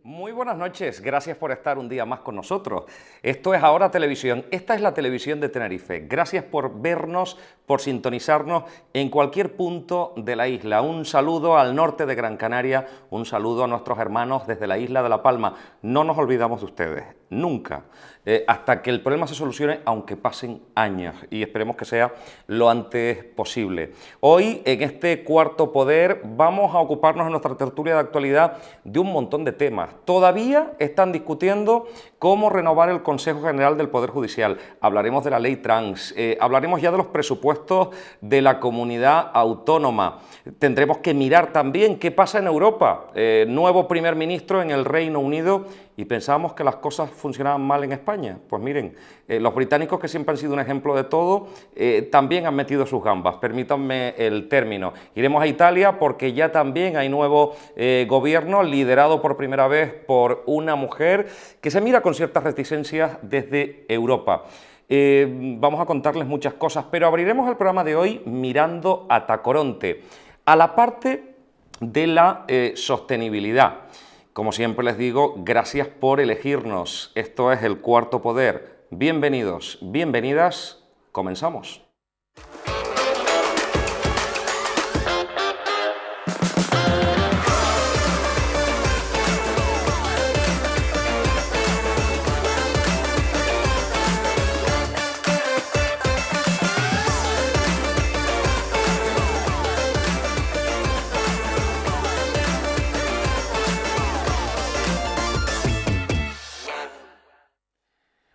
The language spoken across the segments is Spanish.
Muy buenas noches, gracias por estar un día más con nosotros. Esto es Ahora Televisión, esta es la televisión de Tenerife. Gracias por vernos, por sintonizarnos en cualquier punto de la isla. Un saludo al norte de Gran Canaria, un saludo a nuestros hermanos desde la isla de La Palma. No nos olvidamos de ustedes, nunca, hasta que el problema se solucione, aunque pasen años, y esperemos que sea lo antes posible. Hoy, en este Cuarto Poder, vamos a ocuparnos en nuestra tertulia de actualidad de un montón de temas. Todavía están discutiendo cómo renovar el Consejo General del Poder Judicial. Hablaremos de la ley trans, hablaremos ya de los presupuestos de la comunidad autónoma. Tendremos que mirar también qué pasa en Europa. Nuevo primer ministro en el Reino Unido y pensábamos que las cosas funcionaban mal en España. Pues miren, los británicos, que siempre han sido un ejemplo de todo, también han metido sus gambas, permítanme el término. Iremos a Italia porque ya también hay nuevo gobierno liderado por primera vez por una mujer que se mira con ciertas reticencias desde Europa. Vamos a contarles muchas cosas, pero abriremos el programa de hoy mirando a Tacoronte, a la parte de la sostenibilidad. Como siempre les digo, gracias por elegirnos. Esto es El Cuarto Poder. Bienvenidos, bienvenidas. Comenzamos.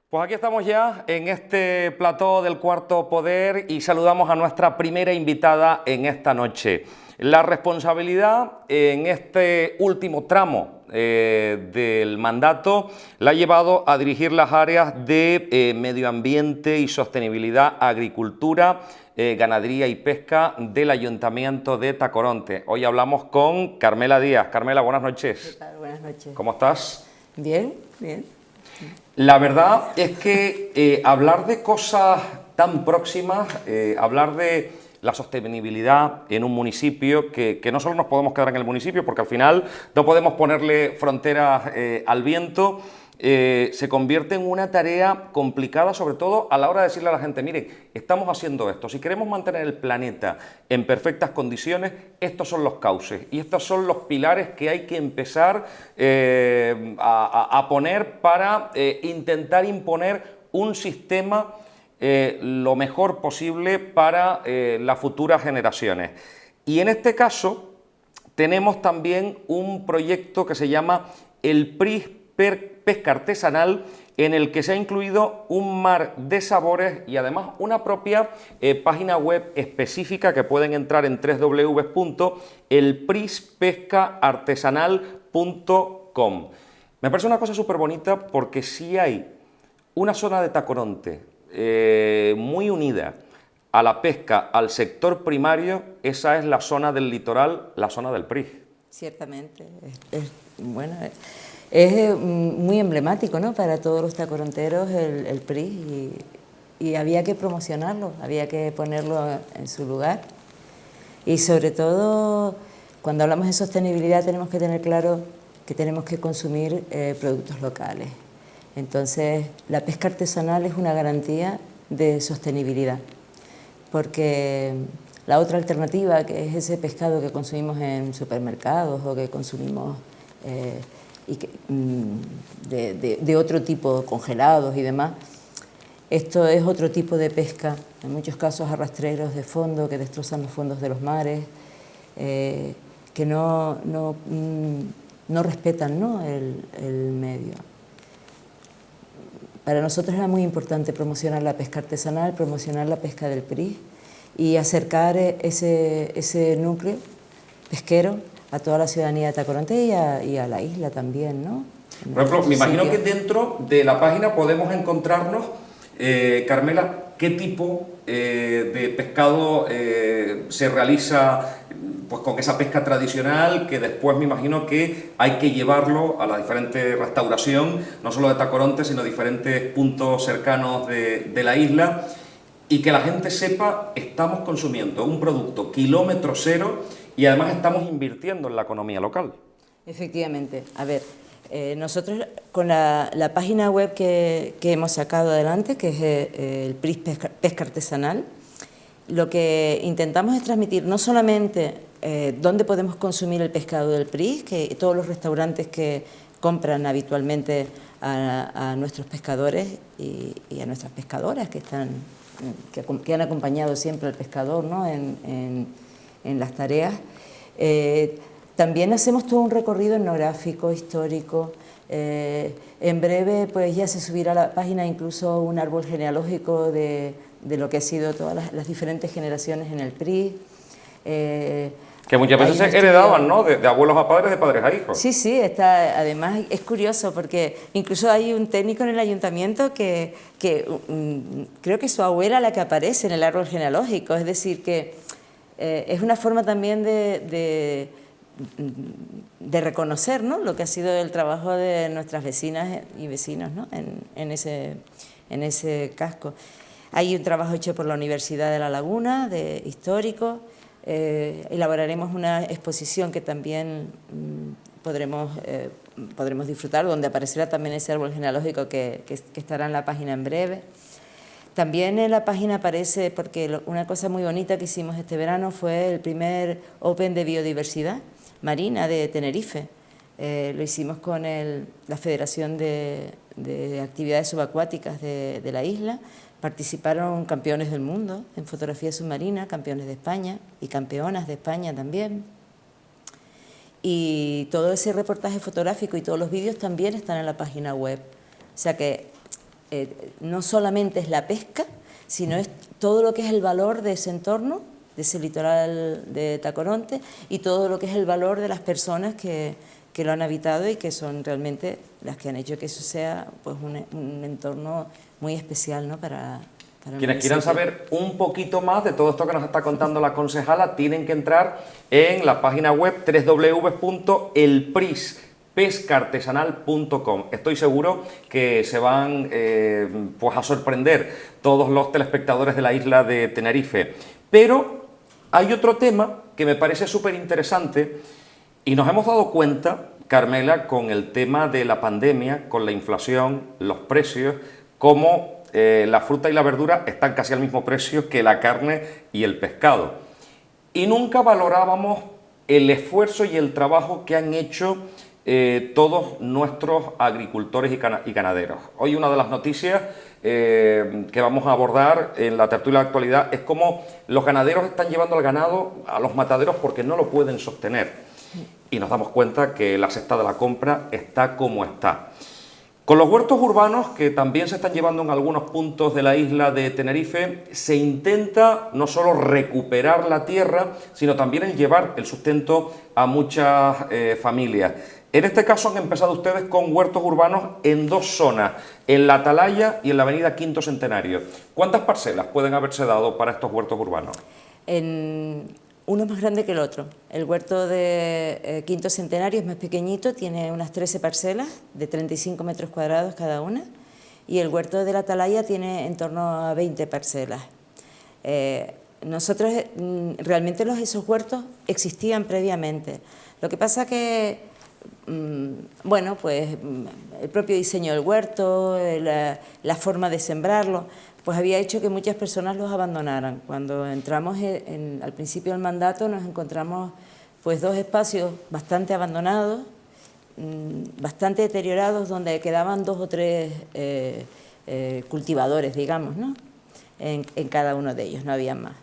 Pues aquí estamos ya en este plató del Cuarto Poder y saludamos a nuestra primera invitada en esta noche. La responsabilidad en este último tramo del mandato la ha llevado a dirigir las áreas de medio ambiente y sostenibilidad, agricultura, ganadería y pesca del Ayuntamiento de Tacoronte. Hoy hablamos con Carmela Díaz. Carmela, buenas noches. ¿Qué tal? Buenas noches. ¿Cómo estás? Bien, bien. La verdad es que hablar de cosas tan próximas, hablar de la sostenibilidad en un municipio, que no solo nos podemos quedar en el municipio, porque al final no podemos ponerle fronteras al viento, se convierte en una tarea complicada, sobre todo a la hora de decirle a la gente, miren, estamos haciendo esto, si queremos mantener el planeta en perfectas condiciones, estos son los cauces y estos son los pilares que hay que empezar a poner para intentar imponer un sistema lo mejor posible para las futuras generaciones. Y en este caso tenemos también un proyecto que se llama el PRIS Pesca Artesanal, en el que se ha incluido un mar de sabores y además una propia página web específica que pueden entrar en www.elprispescaartesanal.com. Me parece una cosa súper bonita porque si hay una zona de Tacoronte muy unida a la pesca, al sector primario, esa es la zona del litoral, la zona del PRIS. Ciertamente. Bueno, es muy emblemático, ¿no?, para todos los tacoronteros el PRIS y había que promocionarlo, había que ponerlo en su lugar. Y sobre todo, cuando hablamos de sostenibilidad tenemos que tener claro que tenemos que consumir productos locales. Entonces, la pesca artesanal es una garantía de sostenibilidad, porque la otra alternativa, que es ese pescado que consumimos en supermercados o que consumimos de otro tipo, congelados y demás, esto es otro tipo de pesca, en muchos casos arrastreros de fondo que destrozan los fondos de los mares, que no respetan, ¿no?, el medio. Para nosotros era muy importante promocionar la pesca artesanal, promocionar la pesca del PRIS y acercar ese núcleo pesquero a toda la ciudadanía de Tacoronte y a la isla también, ¿no? Por ejemplo, me imagino que dentro de la página podemos encontrarnos, Carmela, qué tipo de pescado se realiza pues con esa pesca tradicional, que después me imagino que hay que llevarlo a la diferente restauración, no solo de Tacoronte, sino diferentes puntos cercanos de la isla, y que la gente sepa, estamos consumiendo un producto kilómetro cero y además estamos invirtiendo en la economía local. Efectivamente. A ver, Nosotros con la página web que hemos sacado adelante, que es el PRIS Pesca Artesanal, lo que intentamos es transmitir no solamente dónde podemos consumir el pescado del PRIS, que todos los restaurantes que compran habitualmente a nuestros pescadores y a nuestras pescadoras que han acompañado siempre al pescador, ¿no? en las tareas. También hacemos todo un recorrido etnográfico, histórico. En breve pues ya se subirá a la página incluso un árbol genealógico de lo que ha sido todas las diferentes generaciones en el PRI. Que muchas veces se heredaban, ¿no? De abuelos a padres, de padres a hijos. Sí, sí, además es curioso porque incluso hay un técnico en el ayuntamiento que creo que es su abuela la que aparece en el árbol genealógico, es decir, que es una forma también de reconocer, ¿no? Lo que ha sido el trabajo de nuestras vecinas y vecinos, ¿no? en ese casco. Hay un trabajo hecho por la Universidad de La Laguna, histórico. Elaboraremos una exposición que también podremos disfrutar, donde aparecerá también ese árbol genealógico que estará en la página en breve. También en la página aparece, porque una cosa muy bonita que hicimos este verano fue el primer Open de Biodiversidad Marina de Tenerife. Lo hicimos con la Federación de Actividades Subacuáticas de la isla. Participaron campeones del mundo en fotografía submarina, campeones de España y campeonas de España también. Y todo ese reportaje fotográfico y todos los vídeos también están en la página web. O sea que no solamente es la pesca, sino es todo lo que es el valor de ese entorno, de ese litoral de Tacoronte, y todo lo que es el valor de las personas que lo han habitado y que son realmente las que han hecho que eso sea pues un entorno muy especial, ¿no? para quienes quieran saber un poquito más de todo esto que nos está contando la concejala tienen que entrar en la página web www.elprispescaartesanal.com. Estoy seguro que se van pues a sorprender todos los telespectadores de la isla de Tenerife. Pero hay otro tema que me parece súper interesante y nos hemos dado cuenta, Carmela, con el tema de la pandemia, con la inflación, los precios, cómo la fruta y la verdura están casi al mismo precio que la carne y el pescado. Y nunca valorábamos el esfuerzo y el trabajo que han hecho todos nuestros agricultores y ganaderos. Hoy una de las noticias que vamos a abordar en la tertulia de actualidad es cómo los ganaderos están llevando al ganado a los mataderos porque no lo pueden sostener. Y nos damos cuenta que la cesta de la compra está como está. Con los huertos urbanos, que también se están llevando en algunos puntos de la isla de Tenerife, se intenta no solo recuperar la tierra, sino también el llevar el sustento a muchas familias. En este caso han empezado ustedes con huertos urbanos en dos zonas, en la Atalaya y en la avenida Quinto Centenario. ¿Cuántas parcelas pueden haberse dado para estos huertos urbanos? Uno es más grande que el otro. El huerto de Quinto Centenario es más pequeñito, tiene unas 13 parcelas de 35 metros cuadrados cada una, y el huerto de la Atalaya tiene en torno a 20 parcelas. Nosotros realmente esos huertos existían previamente. Lo que pasa que, bueno, pues el propio diseño del huerto, la forma de sembrarlo, pues había hecho que muchas personas los abandonaran. Cuando entramos al principio del mandato nos encontramos pues dos espacios bastante abandonados, bastante deteriorados, donde quedaban 2 o 3 cultivadores, digamos, ¿no? En cada uno de ellos, no había más.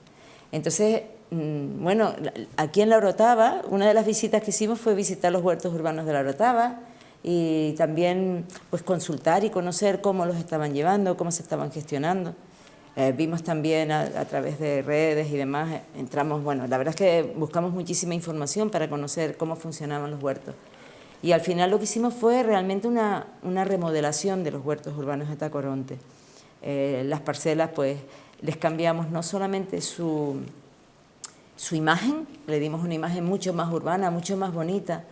Entonces, bueno, aquí en La Orotava, una de las visitas que hicimos fue visitar los huertos urbanos de La Orotava, y también pues consultar y conocer cómo los estaban llevando, cómo se estaban gestionando. Vimos también a través de redes y demás, entramos, bueno, la verdad es que buscamos muchísima información para conocer cómo funcionaban los huertos. Y al final lo que hicimos fue realmente una remodelación de los huertos urbanos de Tacoronte. Las parcelas, pues, les cambiamos no solamente su imagen, le dimos una imagen mucho más urbana, mucho más bonita,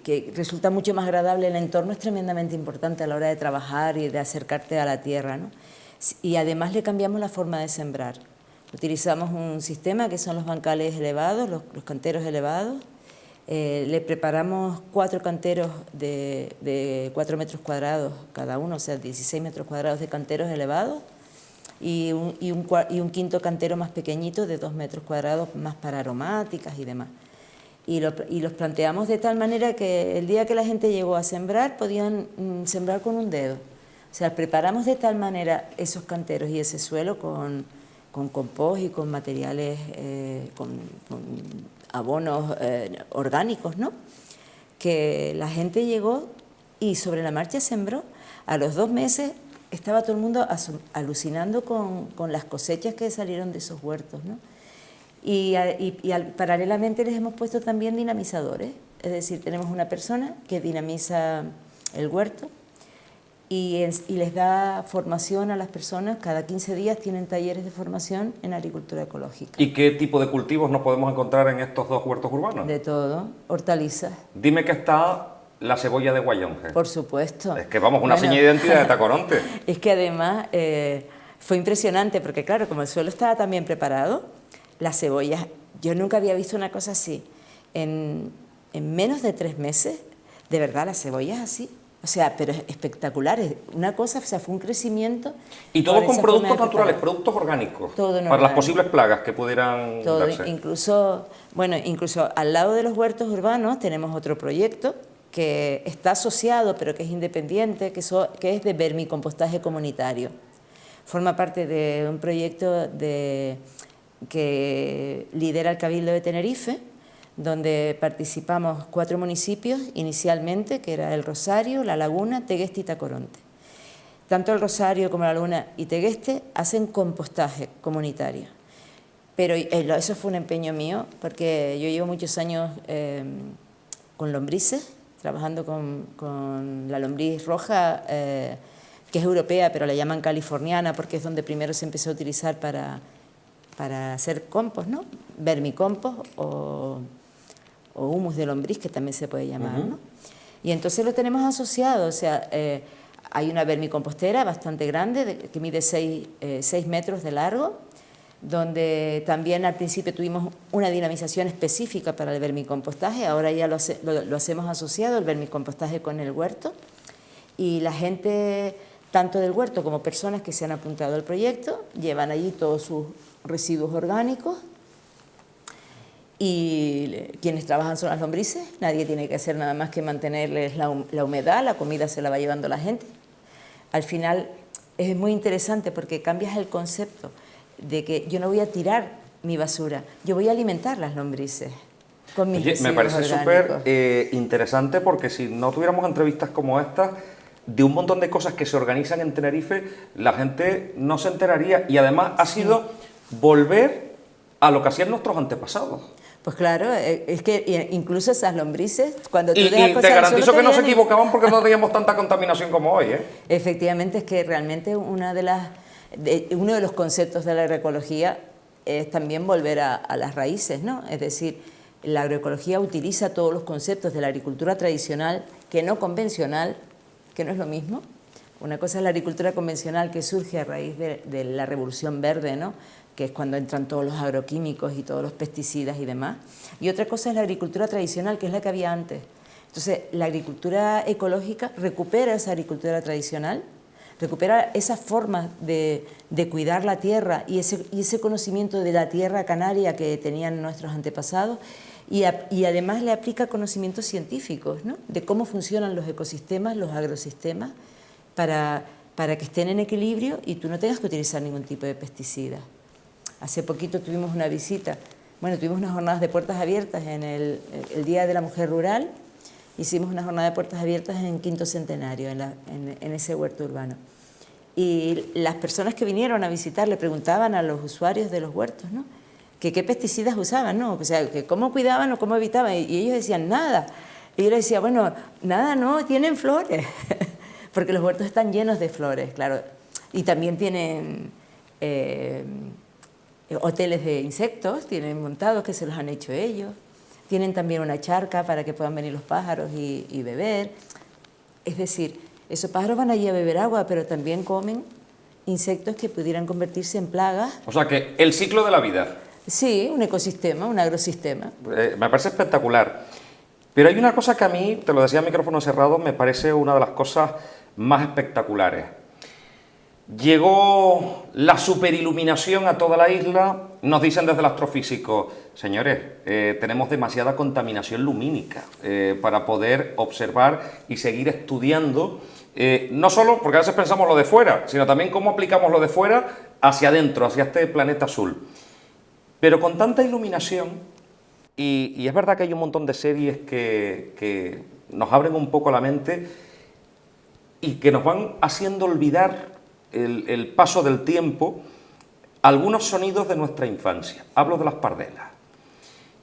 que resulta mucho más agradable. El entorno es tremendamente importante a la hora de trabajar y de acercarte a la tierra, ¿no? Y además le cambiamos la forma de sembrar. Utilizamos un sistema que son los bancales elevados, los canteros elevados, Le preparamos 4 canteros de 4 metros cuadrados cada uno, o sea, 16 metros cuadrados de canteros elevados, y un quinto cantero más pequeñito de 2 metros cuadrados, más para aromáticas y demás. Y los planteamos de tal manera que el día que la gente llegó a sembrar, podían sembrar con un dedo. O sea, preparamos de tal manera esos canteros y ese suelo con compost y con materiales, con abonos orgánicos, ¿no? Que la gente llegó y sobre la marcha sembró. A los 2 meses estaba todo el mundo alucinando con las cosechas que salieron de esos huertos, ¿no? Paralelamente les hemos puesto también dinamizadores, es decir, tenemos una persona que dinamiza el huerto y les da formación a las personas. Cada 15 días tienen talleres de formación en agricultura ecológica. ¿Y qué tipo de cultivos nos podemos encontrar en estos 2 huertos urbanos? De todo, hortalizas. Dime que está la cebolla de Guayonje. Por supuesto. Es que vamos, una seña de identidad de Tacoronte. Es que además fue impresionante porque claro, como el suelo estaba tan bien preparado, las cebollas, yo nunca había visto una cosa así. En menos de 3 meses, de verdad, las cebollas así. O sea, pero espectaculares. Una cosa, o sea, fue un crecimiento. Y todo con productos naturales, productos orgánicos. Todo normal. Para las posibles plagas que pudieran todo, darse. Incluso al lado de los huertos urbanos tenemos otro proyecto que está asociado, pero que es independiente, que es de vermicompostaje comunitario. Forma parte de un proyecto que lidera el Cabildo de Tenerife, donde participamos 4 municipios inicialmente, que era El Rosario, La Laguna, Tegueste y Tacoronte. Tanto El Rosario como La Laguna y Tegueste hacen compostaje comunitario. Pero eso fue un empeño mío, porque yo llevo muchos años con lombrices, trabajando con la lombriz roja, que es europea, pero la llaman californiana, porque es donde primero se empezó a utilizar para hacer compost, ¿no? Vermicompost o humus de lombriz, que también se puede llamar, ¿no? Y entonces lo tenemos asociado, o sea, hay una vermicompostera bastante grande, que mide 6 metros de largo, donde también al principio tuvimos una dinamización específica para el vermicompostaje, ahora ya lo hacemos asociado, el vermicompostaje con el huerto, y la gente, tanto del huerto como personas que se han apuntado al proyecto, llevan allí todos sus residuos orgánicos, y quienes trabajan son las lombrices, nadie tiene que hacer nada más que mantenerles la humedad, la comida se la va llevando la gente. Al final es muy interesante porque cambias el concepto de que yo no voy a tirar mi basura, yo voy a alimentar las lombrices con mis residuos me parece orgánicos. súper interesante, porque si no tuviéramos entrevistas como esta, de un montón de cosas que se organizan en Tenerife, la gente no se enteraría, y además ha sido volver a lo que hacían nuestros antepasados. Pues claro, es que incluso esas lombrices, cuando tú Y dejas te cosas al garantizo suelo, que no se vienen. equivocaban, porque no teníamos tanta contaminación como hoy, ¿eh? Efectivamente, es que realmente uno de los conceptos de la agroecología es también volver a las raíces, ¿no? Es decir, la agroecología utiliza todos los conceptos de la agricultura tradicional, que no convencional, que no es lo mismo. Una cosa es la agricultura convencional, que surge a raíz de la revolución verde, ¿no? Que es cuando entran todos los agroquímicos y todos los pesticidas y demás. Y otra cosa es la agricultura tradicional, que es la que había antes. Entonces, la agricultura ecológica recupera esa agricultura tradicional, recupera esas formas de cuidar la tierra y ese conocimiento de la tierra canaria que tenían nuestros antepasados, y además le aplica conocimientos científicos, ¿no? De cómo funcionan los ecosistemas, los agrosistemas, para que estén en equilibrio y tú no tengas que utilizar ningún tipo de pesticida. Hace poquito tuvimos una visita, tuvimos unas jornadas de puertas abiertas en el Día de la Mujer Rural. Hicimos una jornada de puertas abiertas en Quinto Centenario, en ese huerto urbano. Y las personas que vinieron a visitar le preguntaban a los usuarios de los huertos, ¿no? Que qué pesticidas usaban, ¿no? O sea, que cómo cuidaban o cómo evitaban. Y ellos decían, nada. Y yo les decía, bueno, nada, no, tienen flores. Porque los huertos están llenos de flores, claro. Y también tienen hoteles de insectos, tienen montados que se los han hecho ellos. Tienen también una charca para que puedan venir los pájaros y beber. Es decir, esos pájaros van allí a beber agua, pero también comen insectos que pudieran convertirse en plagas. O sea que el ciclo de la vida. Sí, un ecosistema, un agrosistema. Me parece espectacular. Pero hay una cosa que a mí, te lo decía a micrófono cerrado, me parece una de las cosas más espectaculares. Llegó la superiluminación a toda la isla, nos dicen desde el astrofísico, señores, tenemos demasiada contaminación lumínica para poder observar y seguir estudiando, no solo porque a veces pensamos lo de fuera, sino también cómo aplicamos lo de fuera hacia adentro, hacia este planeta azul. Pero con tanta iluminación, y es verdad que hay un montón de series que nos abren un poco la mente y que nos van haciendo olvidar el paso del tiempo, algunos sonidos de nuestra infancia. Hablo de las pardelas.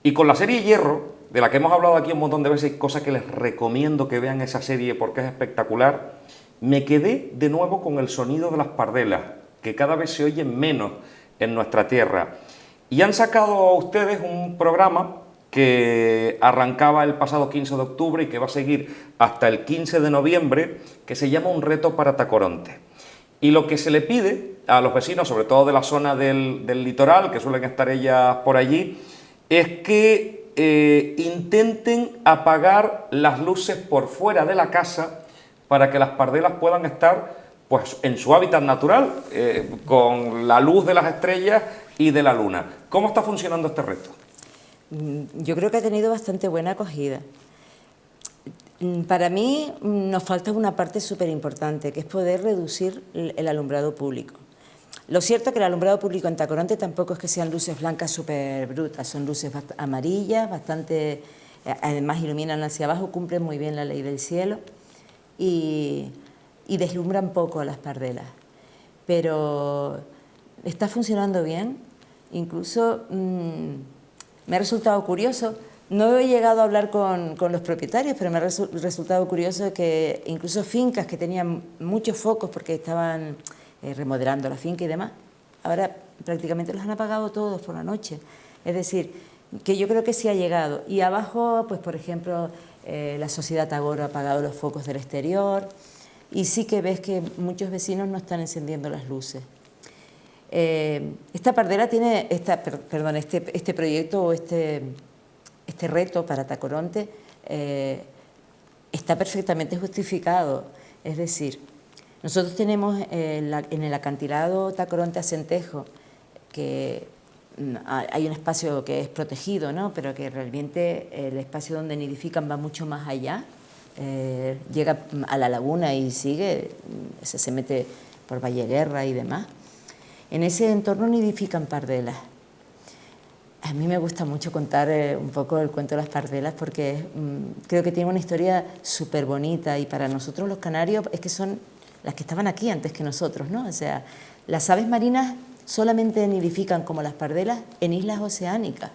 Y con la serie Hierro, de la que hemos hablado aquí un montón de veces, cosa que les recomiendo que vean esa serie porque es espectacular, me quedé de nuevo con el sonido de las pardelas, que cada vez se oyen menos en nuestra tierra. Y han sacado ustedes un programa que arrancaba el pasado 15 de octubre y que va a seguir hasta el 15 de noviembre, que se llama Un reto para Tacoronte. Y lo que se le pide a los vecinos, sobre todo de la zona del litoral, que suelen estar ellas por allí, es que intenten apagar las luces por fuera de la casa para que las pardelas puedan estar pues, en su hábitat natural, con la luz de las estrellas y de la luna. ¿Cómo está funcionando este reto? Yo creo que ha tenido bastante buena acogida. Para mí nos falta una parte súper importante, que es poder reducir el alumbrado público. Lo cierto es que el alumbrado público en Tacoronte tampoco es que sean luces blancas súper brutas, son luces amarillas, bastante, además iluminan hacia abajo, cumplen muy bien la ley del cielo y deslumbran poco a las pardelas. Pero está funcionando bien, incluso me ha resultado curioso. No he llegado a hablar con los propietarios, pero me ha resultado curioso que incluso fincas que tenían muchos focos porque estaban remodelando la finca y demás, ahora prácticamente los han apagado todos por la noche. Es decir, que yo creo que sí ha llegado. Y abajo, pues por ejemplo, la Sociedad Tagoro ha apagado los focos del exterior y sí que ves que muchos vecinos no están encendiendo las luces. Esta pardela tiene, este proyecto o este reto para Tacoronte está perfectamente justificado. Es decir, nosotros tenemos en el acantilado Tacoronte-Acentejo, que hay un espacio que es protegido, ¿no? Pero que realmente el espacio donde nidifican va mucho más allá, llega a la laguna y sigue, se mete por Valleguerra y demás. En ese entorno nidifican pardelas. A mí me gusta mucho contar un poco el cuento de las pardelas porque creo que tiene una historia súper bonita y para nosotros los canarios es que son las que estaban aquí antes que nosotros, ¿no? O sea, las aves marinas solamente nidifican como las pardelas en islas oceánicas,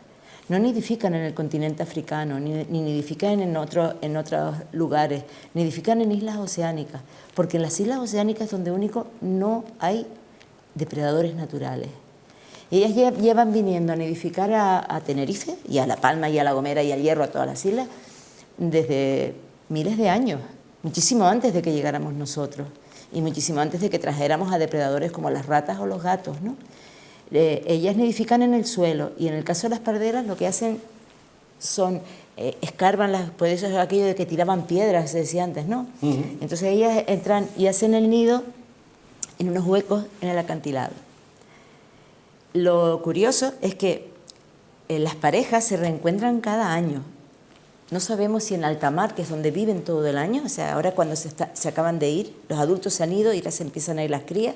no nidifican en el continente africano, ni nidifican en otros lugares, nidifican en islas oceánicas, porque en las islas oceánicas es donde único no hay depredadores naturales. Ellas llevan viniendo a nidificar a Tenerife y a La Palma y a La Gomera y al Hierro, a todas las islas, desde miles de años, muchísimo antes de que llegáramos nosotros y muchísimo antes de que trajéramos a depredadores como las ratas o los gatos, ¿no? Ellas nidifican en el suelo y en el caso de las pardelas lo que hacen son, escarban, por eso es aquello de que tiraban piedras, se decía antes, ¿no? Entonces ellas entran y hacen el nido en unos huecos en el acantilado. Lo curioso es que las parejas se reencuentran cada año. No sabemos si en alta mar, que es donde viven todo el año, o sea, ahora cuando se acaban de ir, los adultos se han ido y ya se empiezan a ir las crías,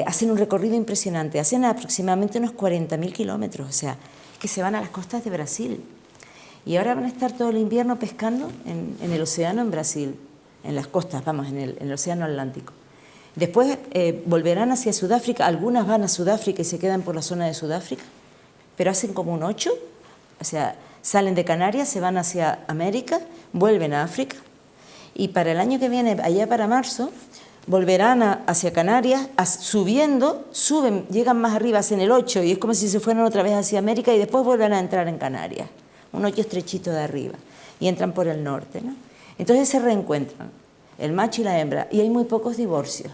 hacen un recorrido impresionante, hacen aproximadamente unos 40.000 kilómetros, o sea, que se van a las costas de Brasil. Y ahora van a estar todo el invierno pescando en el océano en Brasil, en las costas, vamos, en el océano Atlántico. Después volverán hacia Sudáfrica, algunas van a Sudáfrica y se quedan por la zona de Sudáfrica, pero hacen como un 8, o sea, salen de Canarias, se van hacia América, vuelven a África y para el año que viene, allá para marzo, volverán hacia Canarias, suben, llegan más arriba, hacen el 8 y es como si se fueran otra vez hacia América y después vuelven a entrar en Canarias, un 8 estrechito de arriba y entran por el norte, ¿no? Entonces se reencuentran, el macho y la hembra, y hay muy pocos divorcios.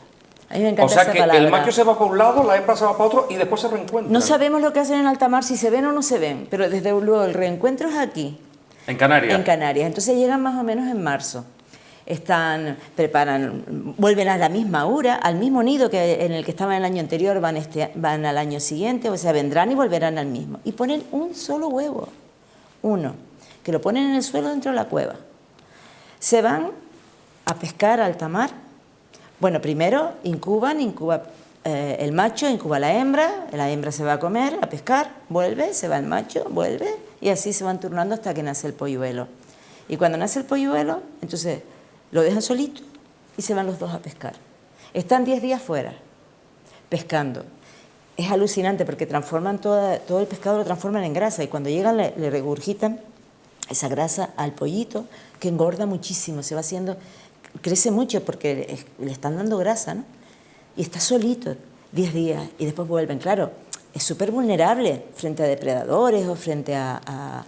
A mí me encanta esa palabra. O sea que el macho se va para un lado, la hembra se va para otro y después se reencuentran. No sabemos lo que hacen en alta mar, si se ven o no se ven, pero desde luego el reencuentro es aquí. ¿En Canarias? En Canarias. Entonces llegan más o menos en marzo. Vuelven a la misma hora, al mismo nido que en el que estaban el año anterior, van al año siguiente, o sea, vendrán y volverán al mismo. Y ponen un solo huevo, uno, que lo ponen en el suelo dentro de la cueva. Se van a pescar a alta mar. Bueno, primero incuba el macho, incuba la hembra se va a comer, a pescar, vuelve, se va el macho, vuelve, y así se van turnando hasta que nace el polluelo. Y cuando nace el polluelo, entonces lo dejan solito y se van los dos a pescar. Están 10 días fuera, pescando. Es alucinante porque transforman todo el pescado, lo transforman en grasa, y cuando llegan le regurgitan esa grasa al pollito, que engorda muchísimo, se va haciendo, crece mucho porque le están dando grasa, ¿no? Y está solito 10 días y después vuelven. Claro, es súper vulnerable frente a depredadores o frente a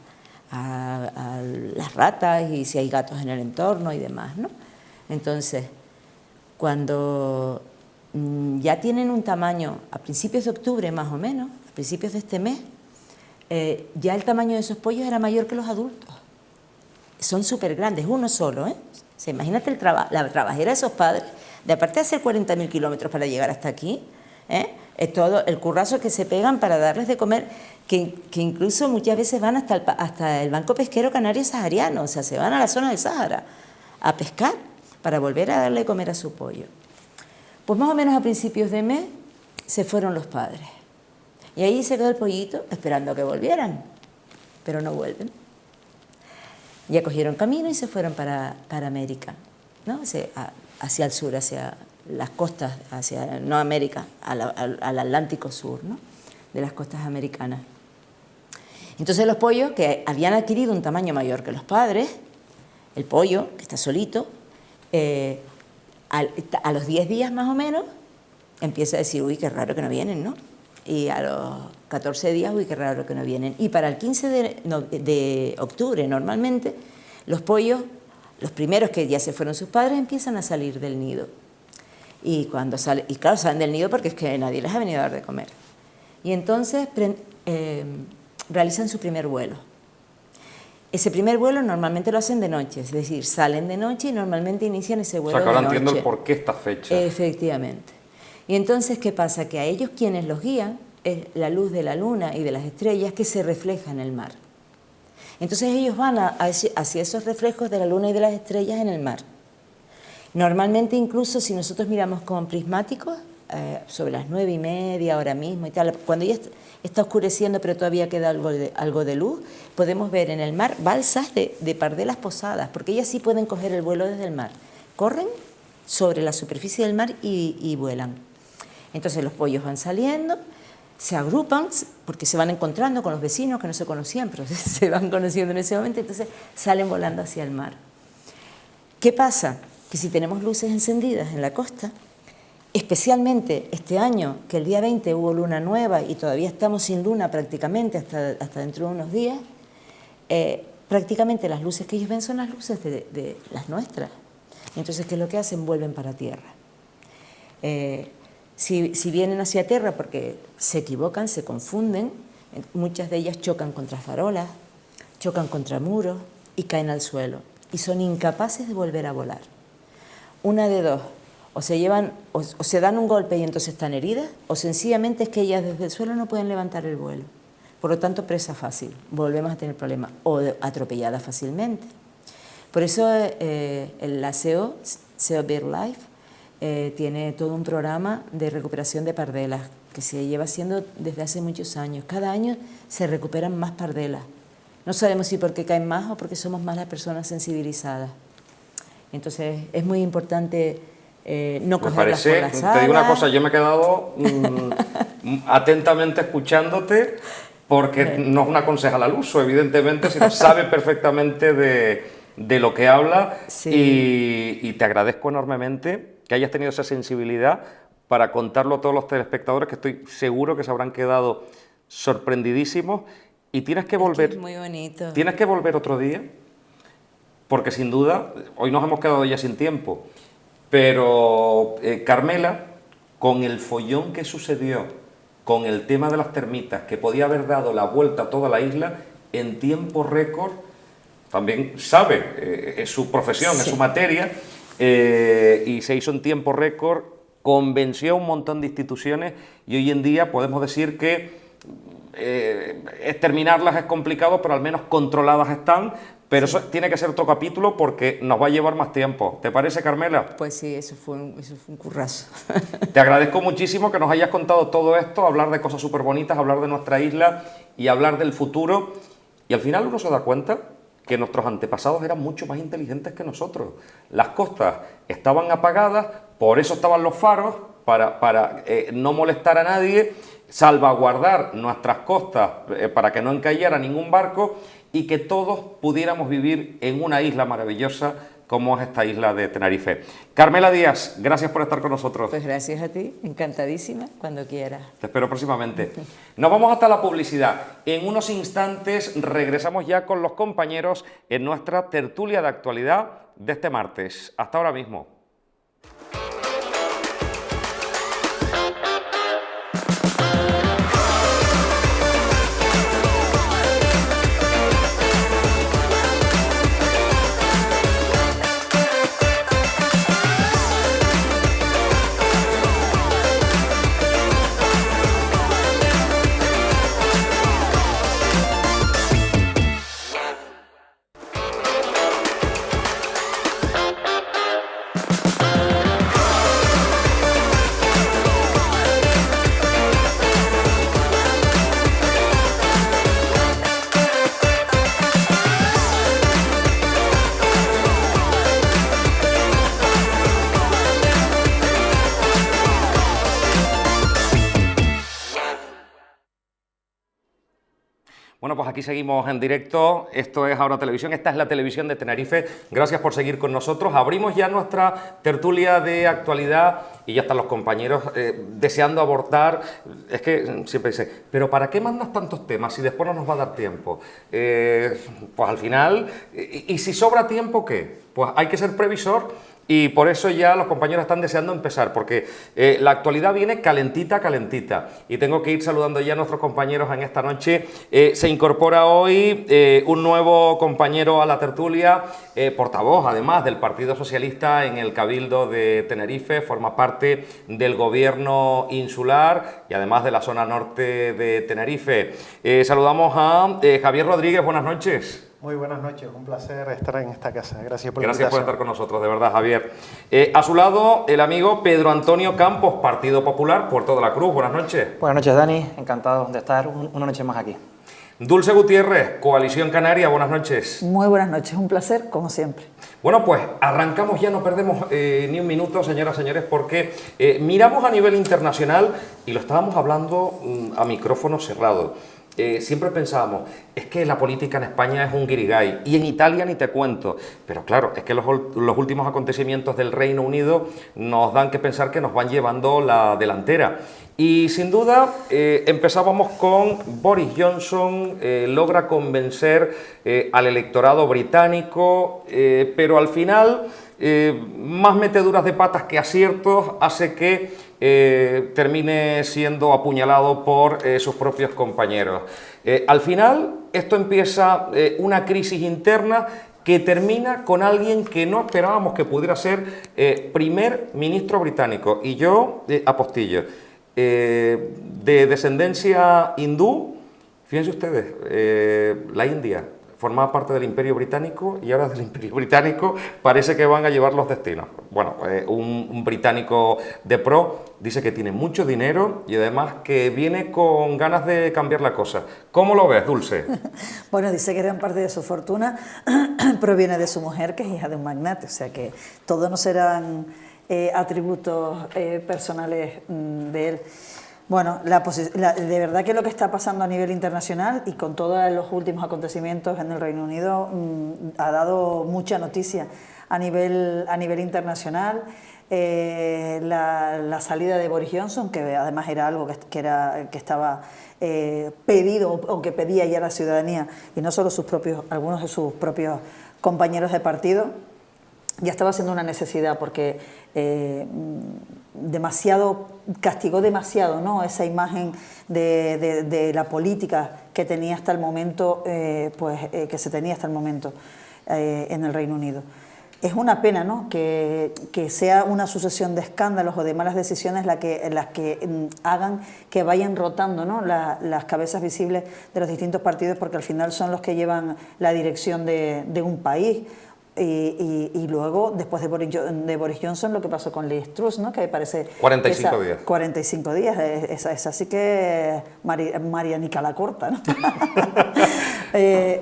las ratas y si hay gatos en el entorno y demás, ¿no? Entonces, cuando ya tienen un tamaño, a principios de octubre más o menos, a principios de este mes, ya el tamaño de esos pollos era mayor que los adultos. Son súper grandes, uno solo, ¿eh? O sea, imagínate la trabajera de esos padres, de aparte de hacer 40.000 kilómetros para llegar hasta aquí, es todo el currazo que se pegan para darles de comer, que incluso muchas veces van hasta el Banco Pesquero Canario Sahariano, o sea, se van a la zona del Sáhara a pescar para volver a darle de comer a su pollo. Pues más o menos a principios de mes se fueron los padres. Y ahí se quedó el pollito esperando a que volvieran, pero no vuelven. Ya cogieron camino y se fueron para América, ¿no? Hacia el sur, hacia las costas, no América, al Atlántico Sur, ¿no? De las costas americanas. Entonces los pollos que habían adquirido un tamaño mayor que los padres, el pollo, que está solito, a los 10 días más o menos, empieza a decir, uy, qué raro que no vienen, ¿no? Y a los 14 días, uy, qué raro que no vienen. Y para el 15 de octubre, normalmente, los pollos, los primeros que ya se fueron sus padres, empiezan a salir del nido. Y claro, salen del nido porque es que nadie les ha venido a dar de comer. Y entonces realizan su primer vuelo. Ese primer vuelo normalmente lo hacen de noche, es decir, salen de noche y normalmente inician ese vuelo de noche. O sea, que ahora entiendo el por qué esta fecha. Efectivamente. Y entonces, ¿qué pasa? Que a ellos quienes los guían es la luz de la luna y de las estrellas que se refleja en el mar. Entonces ellos van hacia esos reflejos de la luna y de las estrellas en el mar. Normalmente incluso si nosotros miramos con prismáticos, sobre las 9:30 ahora mismo y tal, cuando ya está oscureciendo pero todavía queda algo de luz, podemos ver en el mar balsas de pardelas posadas, porque ellas sí pueden coger el vuelo desde el mar. Corren sobre la superficie del mar y vuelan. Entonces los pollos van saliendo, se agrupan porque se van encontrando con los vecinos que no se conocían, pero se van conociendo en ese momento, entonces salen volando hacia el mar. ¿Qué pasa? Que si tenemos luces encendidas en la costa, especialmente este año, que el día 20 hubo luna nueva y todavía estamos sin luna prácticamente hasta dentro de unos días, prácticamente las luces que ellos ven son las luces de las nuestras. Entonces, ¿qué es lo que hacen? Vuelven para tierra. Si vienen hacia tierra porque se equivocan, se confunden, muchas de ellas chocan contra farolas, chocan contra muros y caen al suelo. Y son incapaces de volver a volar. Una de dos, o se dan un golpe y entonces están heridas, o sencillamente es que ellas desde el suelo no pueden levantar el vuelo. Por lo tanto, presa fácil, volvemos a tener problemas, o atropelladas fácilmente. Por eso la SEO BirdLife, tiene todo un programa de recuperación de pardelas que se lleva haciendo desde hace muchos años. Cada año se recuperan más pardelas. No sabemos si porque caen más o porque somos más las personas sensibilizadas. Entonces es muy importante no cogerlas por las alas. Te digo una cosa, yo me he quedado atentamente escuchándote porque no es una concejal al uso, evidentemente, sino sabe perfectamente de lo que habla. Sí. Y te agradezco enormemente que hayas tenido esa sensibilidad para contarlo a todos los telespectadores, que estoy seguro que se habrán quedado sorprendidísimos. Y tienes que volver. Es muy bonito. Tienes que volver otro día, porque sin duda, hoy nos hemos quedado ya sin tiempo, pero Carmela, con el follón que sucedió con el tema de las termitas, que podía haber dado la vuelta a toda la isla, en tiempo récord también sabe, es su profesión, es su materia, y se hizo en tiempo récord, convenció a un montón de instituciones y hoy en día podemos decir que terminarlas es complicado, pero al menos controladas están. Pero eso tiene que ser otro capítulo porque nos va a llevar más tiempo. ¿Te parece, Carmela? Pues sí, eso fue un currazo. Te agradezco muchísimo que nos hayas contado todo esto, hablar de cosas súper bonitas, hablar de nuestra isla y hablar del futuro. Y al final uno se da cuenta que nuestros antepasados eran mucho más inteligentes que nosotros. Las costas estaban apagadas, por eso estaban los faros, para no molestar a nadie, salvaguardar nuestras costas para que no encallara ningún barco y que todos pudiéramos vivir en una isla maravillosa como es esta isla de Tenerife. Carmela Díaz, gracias por estar con nosotros. Pues gracias a ti, encantadísima, cuando quieras. Te espero próximamente. Nos vamos hasta la publicidad. En unos instantes regresamos ya con los compañeros en nuestra tertulia de actualidad de este martes. Hasta ahora mismo. Bueno, pues aquí seguimos en directo, esto es Ahora Televisión, esta es la televisión de Tenerife, gracias por seguir con nosotros, abrimos ya nuestra tertulia de actualidad y ya están los compañeros deseando abordar, es que siempre dice, pero ¿para qué mandas tantos temas si después no nos va a dar tiempo? Pues al final, ¿y si sobra tiempo qué? Pues hay que ser previsor. Y por eso ya los compañeros están deseando empezar, porque la actualidad viene calentita, calentita. Y tengo que ir saludando ya a nuestros compañeros en esta noche. Se incorpora hoy un nuevo compañero a la tertulia, portavoz además del Partido Socialista en el Cabildo de Tenerife, forma parte del gobierno insular y además de la zona norte de Tenerife. Saludamos a Javier Rodríguez, buenas noches. Muy buenas noches, un placer estar en esta casa. Gracias por la invitación. Gracias por estar con nosotros, de verdad, Javier. A su lado, el amigo Pedro Antonio Campos, Partido Popular, Puerto de la Cruz. Buenas noches. Buenas noches, Dani. Encantado de estar una noche más aquí. Dulce Gutiérrez, Coalición Canaria. Buenas noches. Muy buenas noches, un placer, como siempre. Bueno, pues arrancamos ya, no perdemos ni un minuto, señoras y señores, porque miramos a nivel internacional y lo estábamos hablando a micrófono cerrado. Siempre pensábamos, es que la política en España es un guirigay, y en Italia ni te cuento, pero claro, es que los últimos acontecimientos del Reino Unido nos dan que pensar que nos van llevando la delantera. Y sin duda empezábamos con Boris Johnson, logra convencer al electorado británico, pero al final más meteduras de patas que aciertos hace que termine siendo apuñalado por sus propios compañeros. Al final, esto empieza una crisis interna que termina con alguien que no esperábamos que pudiera ser primer ministro británico. Y yo apostillo, de descendencia hindú, fíjense ustedes, la India formaba parte del Imperio Británico y ahora del Imperio Británico parece que van a llevar los destinos. Bueno, un británico de pro dice que tiene mucho dinero y además que viene con ganas de cambiar la cosa. ¿Cómo lo ves, Dulce? Bueno, dice que gran parte de su fortuna proviene de su mujer, que es hija de un magnate, o sea que todo no serán atributos personales de él. Bueno, de verdad que lo que está pasando a nivel internacional y con todos los últimos acontecimientos en el Reino Unido ha dado mucha noticia a nivel internacional. La salida de Boris Johnson, que además era algo que estaba pedido o que pedía ya la ciudadanía y no solo algunos de sus propios compañeros de partido. ya estaba siendo una necesidad, porque castigó demasiado, ¿no?, esa imagen de la política que tenía hasta el momento, que se tenía hasta el momento en el Reino Unido. Es una pena, ¿no?, que sea una sucesión de escándalos o de malas decisiones las que hagan que vayan rotando, ¿no?, las cabezas visibles de los distintos partidos, porque al final son los que llevan la dirección de un país. Y luego, después de Boris Johnson, lo que pasó con Liz Truss, ¿no?, que me parece... 45 días. 45 días, esa sí que Marianica la corta, ¿no?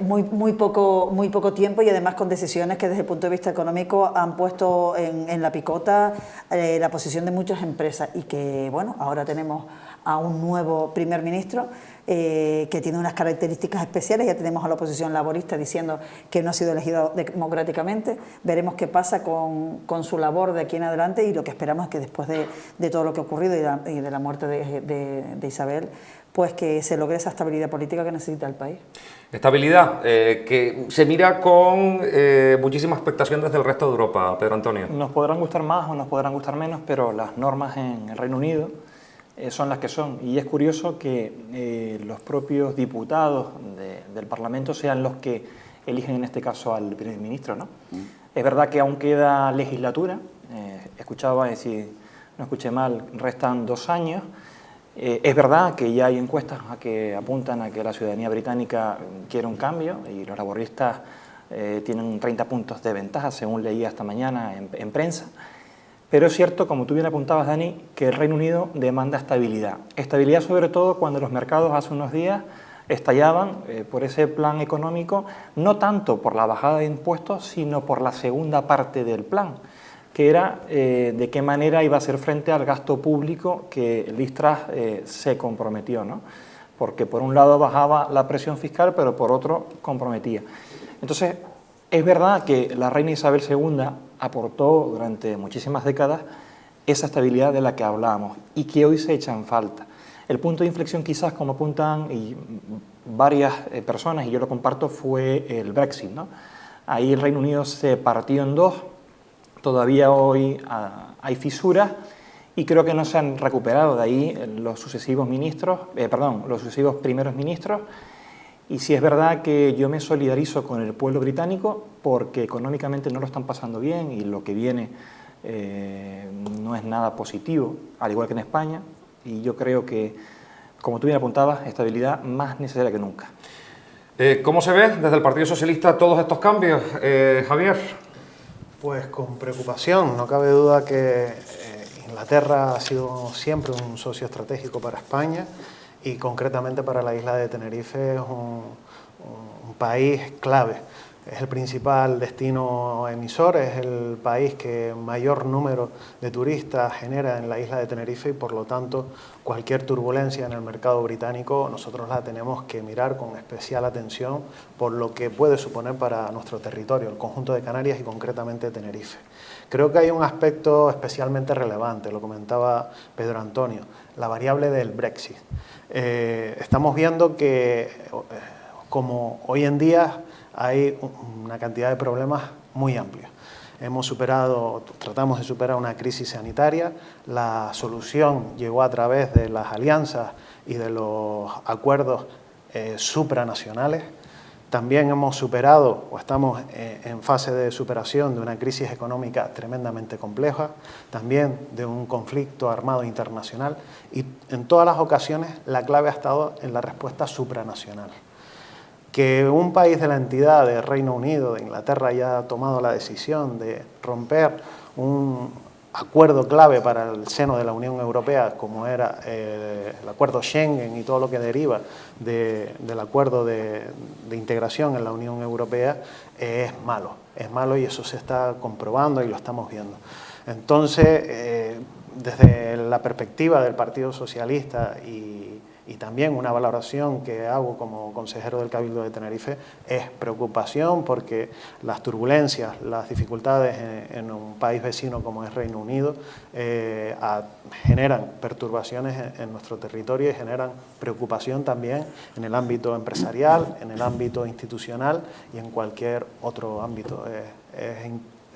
Muy poco tiempo, y además con decisiones que desde el punto de vista económico han puesto en la picota la posición de muchas empresas, y que, bueno, ahora tenemos a un nuevo primer ministro que tiene unas características especiales. Ya tenemos a la oposición laborista diciendo que no ha sido elegido democráticamente. Veremos qué pasa con su labor de aquí en adelante, y lo que esperamos es que después de todo lo que ha ocurrido y de la muerte de Isabel, pues que se logre esa estabilidad política que necesita el país. Estabilidad que se mira con muchísima expectación desde el resto de Europa, Pedro Antonio. Nos podrán gustar más o nos podrán gustar menos, pero las normas en el Reino Unido son las que son, y es curioso que los propios diputados del Parlamento sean los que eligen en este caso al primer ministro, ¿no? Es verdad que aún queda legislatura, escuchaba, si no escuché mal, restan 2 años. Es verdad que ya hay encuestas que apuntan a que la ciudadanía británica quiere un cambio, y los laboristas tienen 30 puntos de ventaja, según leía esta mañana en prensa. Pero es cierto, como tú bien apuntabas, Dani, que el Reino Unido demanda estabilidad. Estabilidad sobre todo cuando los mercados hace unos días estallaban por ese plan económico, no tanto por la bajada de impuestos, sino por la segunda parte del plan, que era de qué manera iba a hacer frente al gasto público que Liz Truss se comprometió, ¿no? Porque por un lado bajaba la presión fiscal, pero por otro comprometía. Entonces, es verdad que la reina Isabel II aportó durante muchísimas décadas esa estabilidad de la que hablábamos y que hoy se echa en falta. El punto de inflexión, quizás, como apuntan varias personas, y yo lo comparto, fue el Brexit, ¿no? Ahí el Reino Unido se partió en dos, todavía hoy hay fisuras, y creo que no se han recuperado de ahí los sucesivos primeros ministros. Y sí es verdad que yo me solidarizo con el pueblo británico, porque económicamente no lo están pasando bien y lo que viene no es nada positivo, al igual que en España, y yo creo que, como tú bien apuntabas, estabilidad más necesaria que nunca. ¿Cómo se ve desde el Partido Socialista todos estos cambios, Javier? Pues con preocupación. No cabe duda que Inglaterra ha sido siempre un socio estratégico para España, y concretamente para la isla de Tenerife es un país clave. Es el principal destino emisor, es el país que mayor número de turistas genera en la isla de Tenerife, y por lo tanto cualquier turbulencia en el mercado británico nosotros la tenemos que mirar con especial atención por lo que puede suponer para nuestro territorio, el conjunto de Canarias y concretamente Tenerife. Creo que hay un aspecto especialmente relevante, lo comentaba Pedro Antonio, la variable del Brexit. Estamos viendo que como hoy en día hay una cantidad de problemas muy amplios. Tratamos de superar una crisis sanitaria, la solución llegó a través de las alianzas y de los acuerdos supranacionales. También hemos superado, o estamos en fase de superación de una crisis económica tremendamente compleja, también de un conflicto armado internacional, y en todas las ocasiones la clave ha estado en la respuesta supranacional. Que un país de la entidad de Reino Unido, de Inglaterra, haya tomado la decisión de romper un acuerdo clave para el seno de la Unión Europea, como era el acuerdo Schengen y todo lo que deriva del acuerdo de integración en la Unión Europea, es malo, y eso se está comprobando y lo estamos viendo. Entonces, desde la perspectiva del Partido Socialista y también una valoración que hago como consejero del Cabildo de Tenerife, es preocupación, porque las turbulencias, las dificultades en un país vecino como es Reino Unido generan perturbaciones en nuestro territorio y generan preocupación también en el ámbito empresarial, en el ámbito institucional y en cualquier otro ámbito.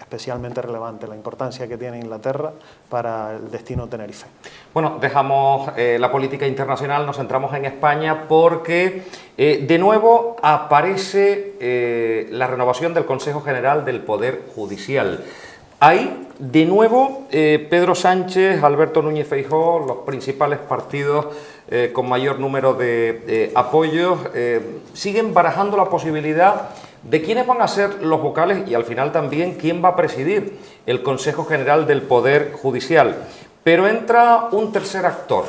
especialmente relevante, la importancia que tiene Inglaterra para el destino Tenerife. Bueno, dejamos la política internacional, nos centramos en España porque de nuevo aparece la renovación del Consejo General del Poder Judicial. Ahí, de nuevo, Pedro Sánchez, Alberto Núñez Feijóo, los principales partidos con mayor número de apoyos, siguen barajando la posibilidad de quiénes van a ser los vocales y al final también quién va a presidir el Consejo General del Poder Judicial. Pero entra un tercer actor,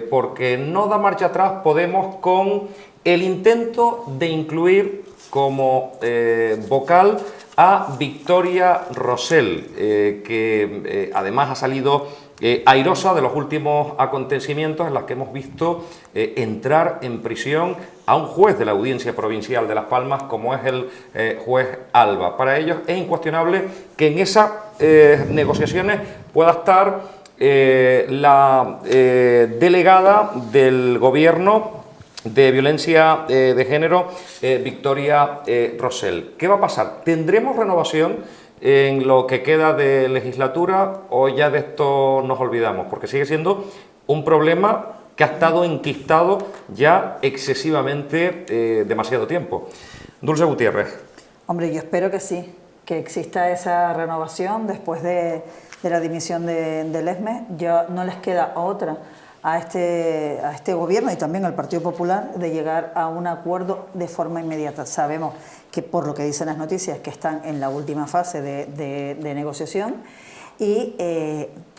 porque no da marcha atrás Podemos con el intento de incluir como vocal a Victoria Rosell, que además ha salido airosa de los últimos acontecimientos en los que hemos visto entrar en prisión a un juez de la Audiencia Provincial de Las Palmas, como es el juez Alba. Para ellos es incuestionable que en esas negociaciones pueda estar la delegada del Gobierno de Violencia de Género, Victoria Rosell. ¿Qué va a pasar? ¿Tendremos renovación en lo que queda de legislatura o ya de esto nos olvidamos? Porque sigue siendo un problema que ha estado enquistado ya excesivamente demasiado tiempo. Dulce Gutiérrez. Hombre, yo espero que sí, que exista esa renovación después de la dimisión del ESME. Ya no les queda otra a este gobierno y también al Partido Popular de llegar a un acuerdo de forma inmediata. Sabemos que, por lo que dicen las noticias, que están en la última fase de negociación y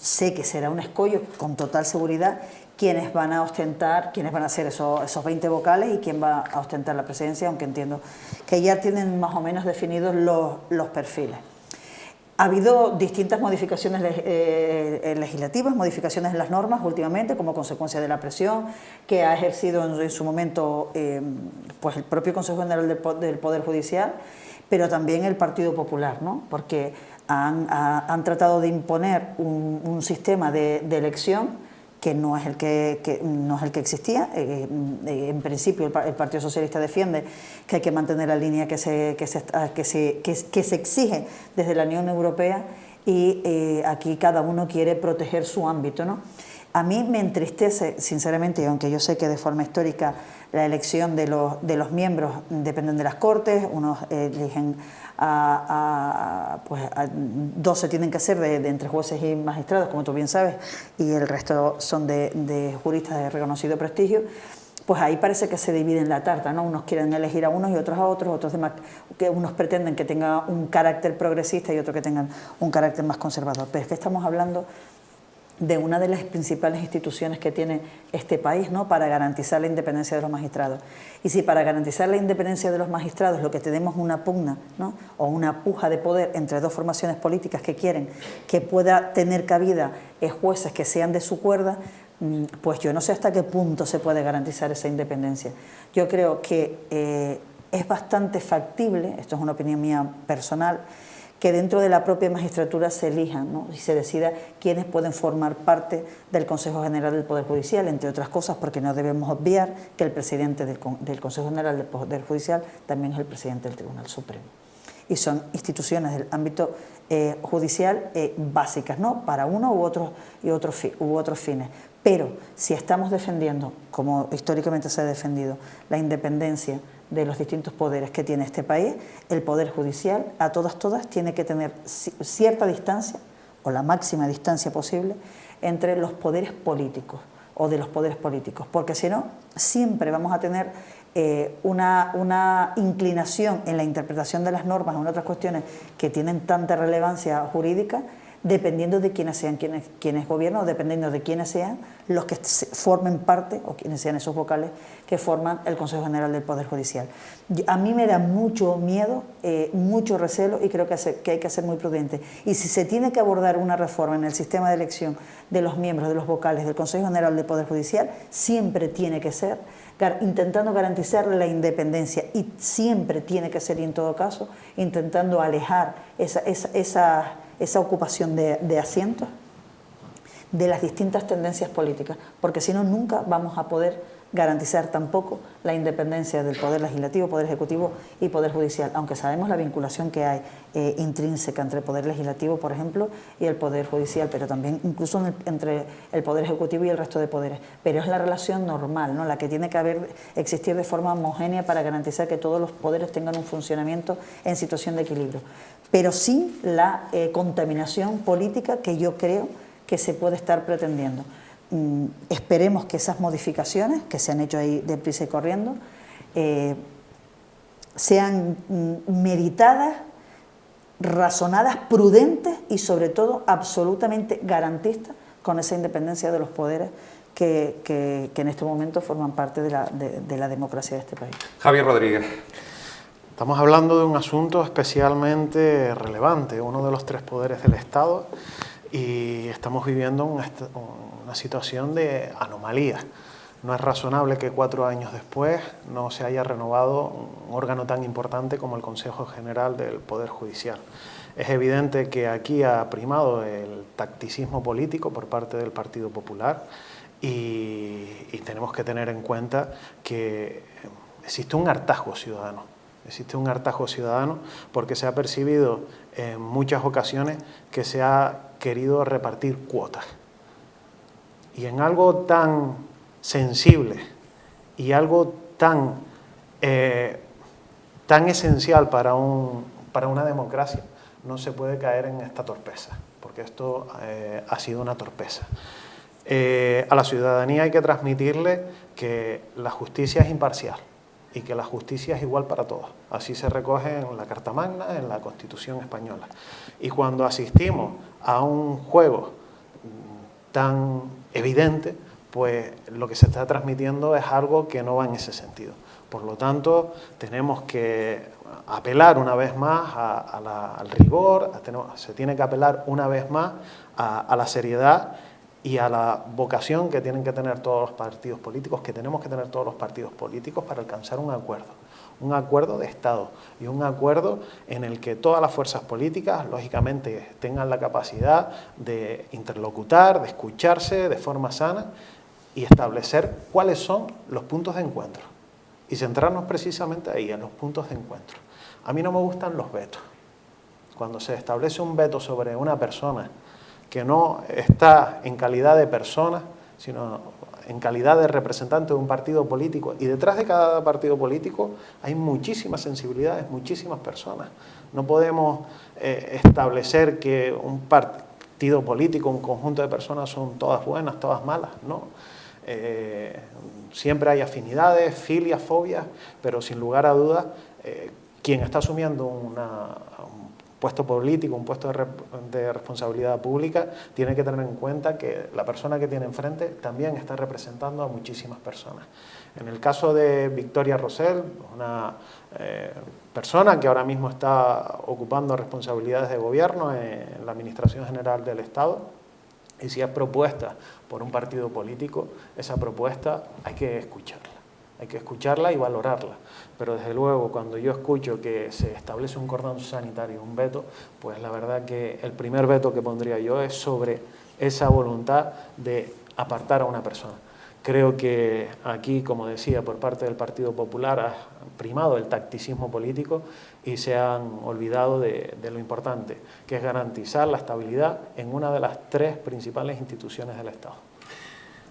sé que será un escollo con total seguridad quiénes van a ostentar, quiénes van a ser esos 20 vocales y quién va a ostentar la presidencia, aunque entiendo que ya tienen más o menos definidos los perfiles. Ha habido distintas modificaciones legislativas, modificaciones en las normas últimamente como consecuencia de la presión que ha ejercido en su momento pues el propio Consejo General del Poder Judicial, pero también el Partido Popular, ¿no? Porque han tratado de imponer un sistema de elección que no es el que existía. En principio el Partido Socialista defiende que hay que mantener la línea que se exige desde la Unión Europea y aquí cada uno quiere proteger su ámbito, ¿no? A mí me entristece, sinceramente, aunque yo sé que de forma histórica la elección de los miembros dependen de las Cortes, unos eligen pues 12 tienen que ser de entre jueces y magistrados, como tú bien sabes, y el resto son de juristas de reconocido prestigio. Pues ahí parece que se dividen la tarta, ¿no? Unos quieren elegir a unos y otros a otros, que unos pretenden que tenga un carácter progresista y otros que tengan un carácter más conservador. Pero es que estamos hablando de una de las principales instituciones que tiene este país, ¿no?, para garantizar la independencia de los magistrados. Y si para garantizar la independencia de los magistrados lo que tenemos es una pugna, ¿no?, o una puja de poder entre dos formaciones políticas que quieren que pueda tener cabida jueces que sean de su cuerda, pues yo no sé hasta qué punto se puede garantizar esa independencia. Yo creo que es bastante factible, esto es una opinión mía personal, que dentro de la propia magistratura se elijan, ¿no?, y se decida quiénes pueden formar parte del Consejo General del Poder Judicial, entre otras cosas porque no debemos obviar que el presidente del Consejo General del Poder Judicial también es el presidente del Tribunal Supremo. Y son instituciones del ámbito judicial básicas, ¿no?, para uno u otros fines. Pero si estamos defendiendo, como históricamente se ha defendido, la independencia de los distintos poderes que tiene este país, el Poder Judicial, a todas tiene que tener cierta distancia, o la máxima distancia posible, entre los poderes políticos, o de los poderes políticos, porque si no, siempre vamos a tener una inclinación en la interpretación de las normas o en otras cuestiones que tienen tanta relevancia jurídica, dependiendo de quiénes sean quienes gobiernan, o dependiendo de quiénes sean los que formen parte, o quienes sean esos vocales que forman el Consejo General del Poder Judicial. A mí me da mucho miedo, mucho recelo, y creo que hay que ser muy prudente. Y si se tiene que abordar una reforma en el sistema de elección de los miembros, de los vocales del Consejo General del Poder Judicial, siempre tiene que ser intentando garantizar la independencia, y siempre tiene que ser, y en todo caso, intentando alejar esa ocupación de asientos de las distintas tendencias políticas, porque si no, nunca vamos a poder garantizar tampoco la independencia del Poder Legislativo, Poder Ejecutivo y Poder Judicial, aunque sabemos la vinculación que hay intrínseca entre el Poder Legislativo, por ejemplo, y el Poder Judicial, pero también incluso entre el Poder Ejecutivo y el resto de poderes. Pero es la relación normal, ¿no?, la que tiene que existir de forma homogénea para garantizar que todos los poderes tengan un funcionamiento en situación de equilibrio, pero sin la contaminación política que yo creo que se puede estar pretendiendo. Esperemos que esas modificaciones que se han hecho ahí deprisa y corriendo sean meditadas, razonadas, prudentes y sobre todo absolutamente garantistas con esa independencia de los poderes que en este momento forman parte de la democracia de este país. Javier Rodríguez. Estamos hablando de un asunto especialmente relevante, uno de los 3 poderes del Estado, y estamos viviendo una situación de anomalía. No es razonable que 4 años después no se haya renovado un órgano tan importante como el Consejo General del Poder Judicial. Es evidente que aquí ha primado el tacticismo político por parte del Partido Popular y tenemos que tener en cuenta que existe un hartazgo ciudadano. Existe un hartazgo ciudadano porque se ha percibido en muchas ocasiones que se ha querido repartir cuotas. Y en algo tan sensible y algo tan esencial para una democracia, no se puede caer en esta torpeza, porque esto ha sido una torpeza. A la ciudadanía hay que transmitirle que la justicia es imparcial y que la justicia es igual para todos. Así se recoge en la Carta Magna, en la Constitución española. Y cuando asistimos a un juego tan evidente, pues lo que se está transmitiendo es algo que no va en ese sentido. Por lo tanto, tenemos que apelar una vez más al rigor, se tiene que apelar una vez más a la seriedad y a la vocación que tienen que tener todos los partidos políticos, que tenemos que tener todos los partidos políticos para alcanzar un acuerdo de Estado y un acuerdo en el que todas las fuerzas políticas, lógicamente, tengan la capacidad de interlocutar, de escucharse de forma sana y establecer cuáles son los puntos de encuentro y centrarnos precisamente ahí, en los puntos de encuentro. A mí no me gustan los vetos. Cuando se establece un veto sobre una persona que no está en calidad de persona, sino en calidad de representante de un partido político, y detrás de cada partido político hay muchísimas sensibilidades, muchísimas personas. No podemos establecer que un partido político, un conjunto de personas son todas buenas, todas malas, no. Siempre hay afinidades, filias, fobias, pero sin lugar a dudas, quien está asumiendo un puesto político, un puesto de responsabilidad pública, tiene que tener en cuenta que la persona que tiene enfrente también está representando a muchísimas personas. En el caso de Victoria Rosell, una persona que ahora mismo está ocupando responsabilidades de gobierno en la Administración General del Estado, y si es propuesta por un partido político, esa propuesta hay que escucharla y valorarla. Pero desde luego, cuando yo escucho que se establece un cordón sanitario, un veto, pues la verdad que el primer veto que pondría yo es sobre esa voluntad de apartar a una persona. Creo que aquí, como decía, por parte del Partido Popular ha primado el tacticismo político y se han olvidado de lo importante, que es garantizar la estabilidad en una de las 3 principales instituciones del Estado.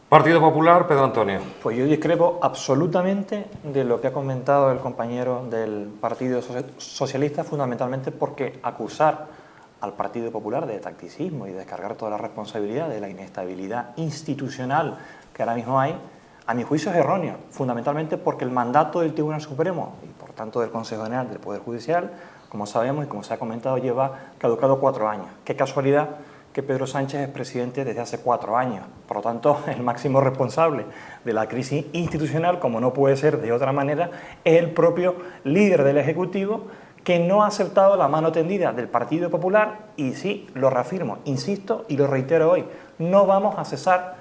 Partido Popular, Pedro Antonio. Pues yo discrepo absolutamente de lo que ha comentado el compañero del Partido Socialista, fundamentalmente porque acusar al Partido Popular de tacticismo y descargar toda la responsabilidad de la inestabilidad institucional que ahora mismo hay, a mi juicio es erróneo, fundamentalmente porque el mandato del Tribunal Supremo y por tanto del Consejo General del Poder Judicial, como sabemos y como se ha comentado, lleva caducado 4 años. Qué casualidad que Pedro Sánchez es presidente desde hace 4 años. Por lo tanto, el máximo responsable de la crisis institucional, como no puede ser de otra manera, es el propio líder del Ejecutivo, que no ha aceptado la mano tendida del Partido Popular. Y sí, lo reafirmo, insisto y lo reitero hoy, no vamos a cesar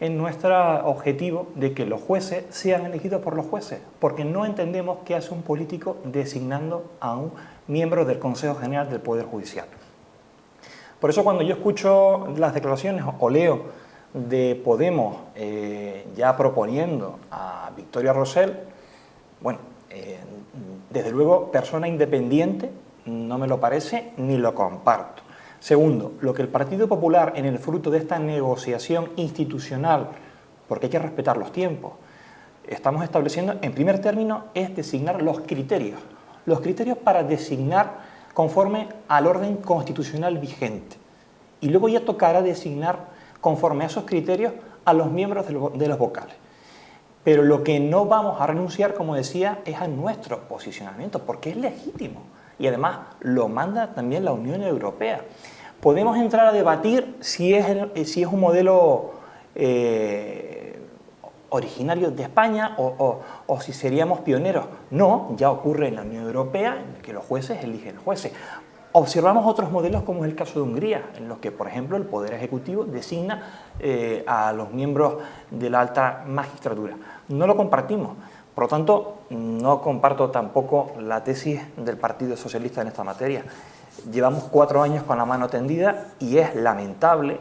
en nuestro objetivo de que los jueces sean elegidos por los jueces, porque no entendemos qué hace un político designando a un miembro del Consejo General del Poder Judicial. Por eso cuando yo escucho las declaraciones o leo de Podemos ya proponiendo a Victoria Rosell, bueno, desde luego, persona independiente, no me lo parece ni lo comparto. Segundo, lo que el Partido Popular, en el fruto de esta negociación institucional, porque hay que respetar los tiempos, estamos estableciendo, en primer término, es designar los criterios para designar conforme al orden constitucional vigente. Y luego ya tocará designar conforme a esos criterios a los miembros de los vocales. Pero lo que no vamos a renunciar, como decía, es a nuestro posicionamiento, porque es legítimo. Y además lo manda también la Unión Europea. Podemos entrar a debatir si es un modelo originario de España o si seríamos pioneros. No, ya ocurre en la Unión Europea, en que los jueces eligen jueces. Observamos otros modelos, como es el caso de Hungría, en los que, por ejemplo, el Poder Ejecutivo designa a los miembros de la alta magistratura. No lo compartimos. Por lo tanto, no comparto tampoco la tesis del Partido Socialista en esta materia. Llevamos 4 años con la mano tendida y es lamentable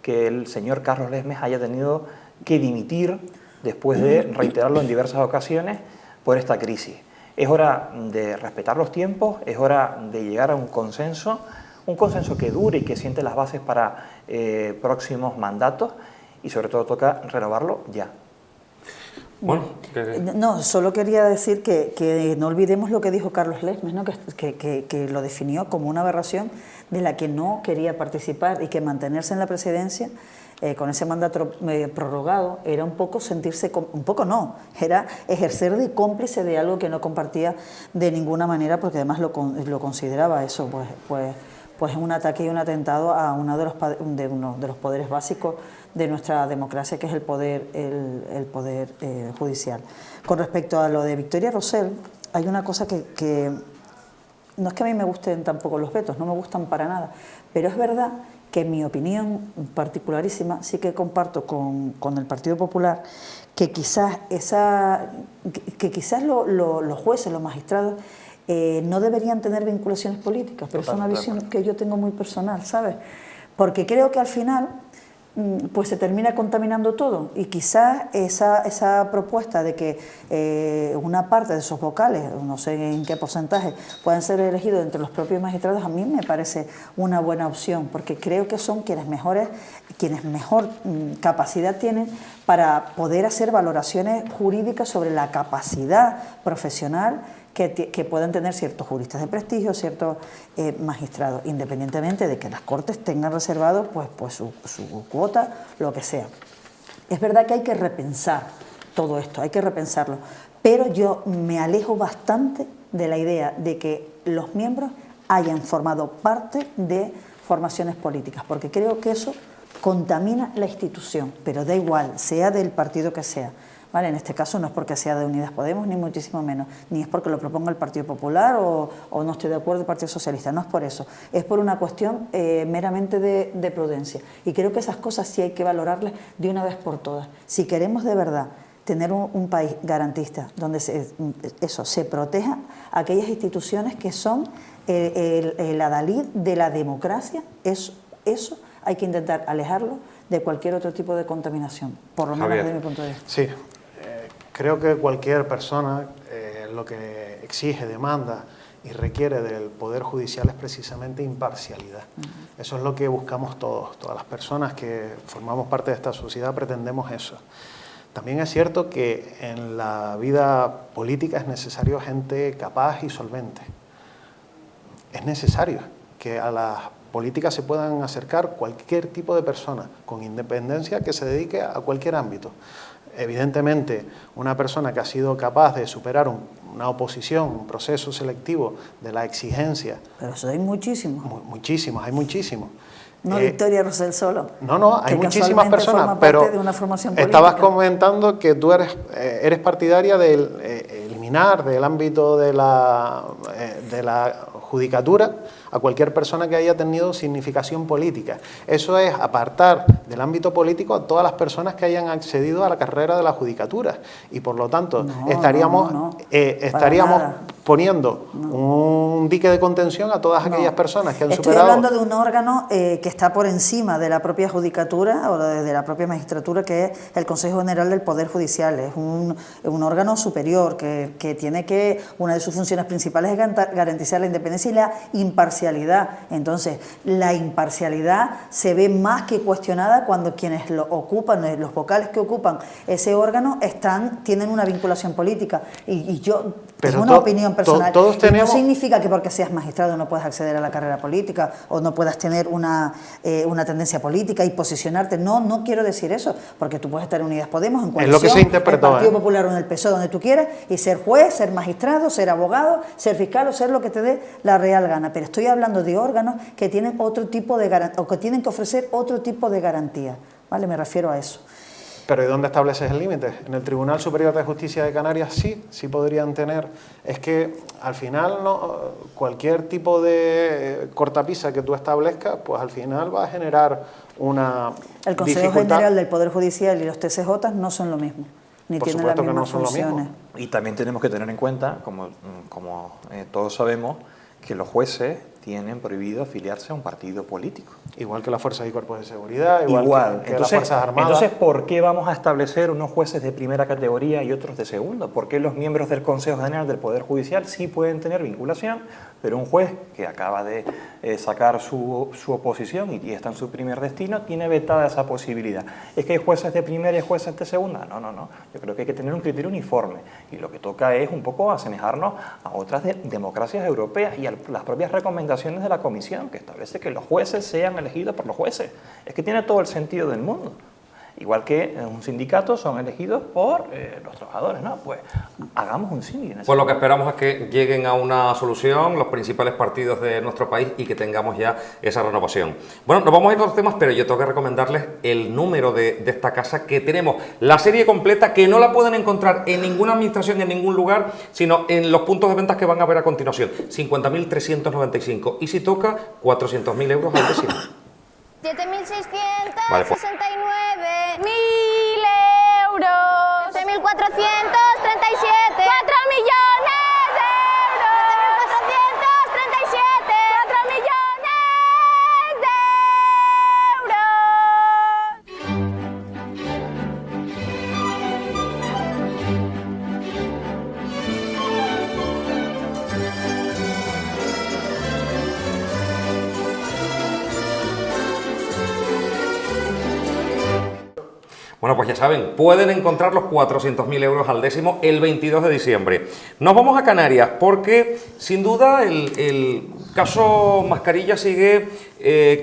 que el señor Carlos Lesmes haya tenido que dimitir después de reiterarlo en diversas ocasiones por esta crisis. Es hora de respetar los tiempos, es hora de llegar a un consenso que dure y que siente las bases para próximos mandatos y sobre todo toca renovarlo ya. Bueno, no, solo quería decir que no olvidemos lo que dijo Carlos Lesmes, ¿no? que lo definió como una aberración de la que no quería participar y que mantenerse en la presidencia con ese mandato prorrogado era un poco sentirse, un poco no, era ejercer de cómplice de algo que no compartía de ninguna manera, porque además lo consideraba eso, pues un ataque y un atentado a uno de los poderes básicos de nuestra democracia, que es el poder judicial. Con respecto a lo de Victoria Rosell, hay una cosa que no es que a mí me gusten tampoco los vetos, no me gustan para nada, pero es verdad que en mi opinión particularísima sí que comparto con el Partido Popular que quizás los jueces, los magistrados, no deberían tener vinculaciones políticas, pero es una visión que yo tengo muy personal, ¿sabes? Porque creo que al final pues se termina contaminando todo y quizás esa propuesta de que una parte de esos vocales, no sé en qué porcentaje, puedan ser elegidos entre los propios magistrados, a mí me parece una buena opción, porque creo que son quienes mejor capacidad tienen para poder hacer valoraciones jurídicas sobre la capacidad profesional que puedan tener ciertos juristas de prestigio, ciertos magistrados, independientemente de que las Cortes tengan reservado pues su cuota, lo que sea. Es verdad que hay que repensar todo esto, hay que repensarlo, pero yo me alejo bastante de la idea de que los miembros hayan formado parte de formaciones políticas, porque creo que eso contamina la institución, pero da igual, sea del partido que sea. ¿Vale? En este caso no es porque sea de Unidas Podemos, ni muchísimo menos, ni es porque lo proponga el Partido Popular o no estoy de acuerdo el Partido Socialista, no es por eso, es por una cuestión meramente de prudencia. Y creo que esas cosas sí hay que valorarlas de una vez por todas. Si queremos de verdad tener un país garantista, donde se proteja a aquellas instituciones que son el adalid de la democracia, eso hay que intentar alejarlo de cualquier otro tipo de contaminación, por lo menos desde mi punto de vista. Sí, creo que cualquier persona lo que exige, demanda y requiere del Poder Judicial es precisamente imparcialidad. Eso es lo que buscamos todas las personas que formamos parte de esta sociedad pretendemos eso. También es cierto que en la vida política es necesario gente capaz y solvente. Es necesario que a las políticas se puedan acercar cualquier tipo de persona, con independencia, que se dedique a cualquier ámbito. Evidentemente, una persona que ha sido capaz de superar una oposición, un proceso selectivo de la exigencia... Pero eso hay muchísimos. Muchísimos, hay muchísimos. No Victoria Rosell solo. No, hay muchísimas personas, pero de una formación estabas comentando que tú eres partidaria de eliminar del ámbito de la judicatura a cualquier persona que haya tenido significación política. Eso es apartar del ámbito político a todas las personas que hayan accedido a la carrera de la judicatura y por lo tanto estaríamos poniendo un dique de contención a todas aquellas personas que han Estoy superado... hablando de un órgano que está por encima de la propia judicatura o de la propia magistratura, que es el Consejo General del Poder Judicial. Es un órgano superior que tiene que, una de sus funciones principales es garantizar la independencia y la imparcialidad. Entonces, la imparcialidad se ve más que cuestionada cuando quienes lo ocupan, los vocales que ocupan ese órgano, tienen una vinculación política. Y yo, es una opinión personal. Todos tenemos... No significa que porque seas magistrado no puedas acceder a la carrera política o no puedas tener una tendencia política y posicionarte. No quiero decir eso, porque tú puedes estar en Unidas Podemos, en coalición, es lo que se interpretó, en el Partido Popular o en el PSOE, donde tú quieras, y ser juez, ser magistrado, ser abogado, ser fiscal o ser lo que te dé la real gana. Pero estoy hablando de órganos que tienen otro tipo de garantía, o que tienen que ofrecer otro tipo de garantía, ¿vale? Me refiero a eso. Pero ¿y dónde estableces el límite? En el Tribunal Superior de Justicia de Canarias sí podrían tener. Es que al final cualquier tipo de cortapisa que tú establezcas, pues al final va a generar una El Consejo dificultad. General del Poder Judicial y los TCJ no son lo mismo, ni Por tienen las supuesto que no mismas son lo mismo. funciones. Y también tenemos que tener en cuenta, como todos sabemos, que los jueces tienen prohibido afiliarse a un partido político. Igual que las fuerzas y cuerpos de seguridad, igual que Entonces, las fuerzas armadas. Entonces, ¿por qué vamos a establecer unos jueces de primera categoría y otros de segunda? ¿Por qué los miembros del Consejo General del Poder Judicial sí pueden tener vinculación, pero un juez que acaba de sacar su oposición y está en su primer destino tiene vetada esa posibilidad? ¿Es que hay jueces de primera y jueces de segunda? No. Yo creo que hay que tener un criterio uniforme y lo que toca es un poco asemejarnos a otras democracias europeas y a las propias recomendaciones de la Comisión, que establece que los jueces sean elegidos por los jueces. Es que tiene todo el sentido del mundo. Igual que un sindicato son elegidos por los trabajadores, ¿no? Pues hagamos un símil. Pues lo que esperamos es que lleguen a una solución los principales partidos de nuestro país y que tengamos ya esa renovación. Bueno, nos vamos a ir a otros temas, pero yo tengo que recomendarles el número de esta casa, que tenemos la serie completa, que no la pueden encontrar en ninguna administración, en ningún lugar, sino en los puntos de ventas que van a ver a continuación. 50.395. Y si toca, 400.000 euros al décimo. 7.669, Vale, pues. 1.000 euros, 12.437, 4 millones de euros, 7.437, 4 millones de Bueno, pues ya saben, pueden encontrar los 400.000 euros al décimo el 22 de diciembre. Nos vamos a Canarias porque, sin duda, el caso Mascarilla sigue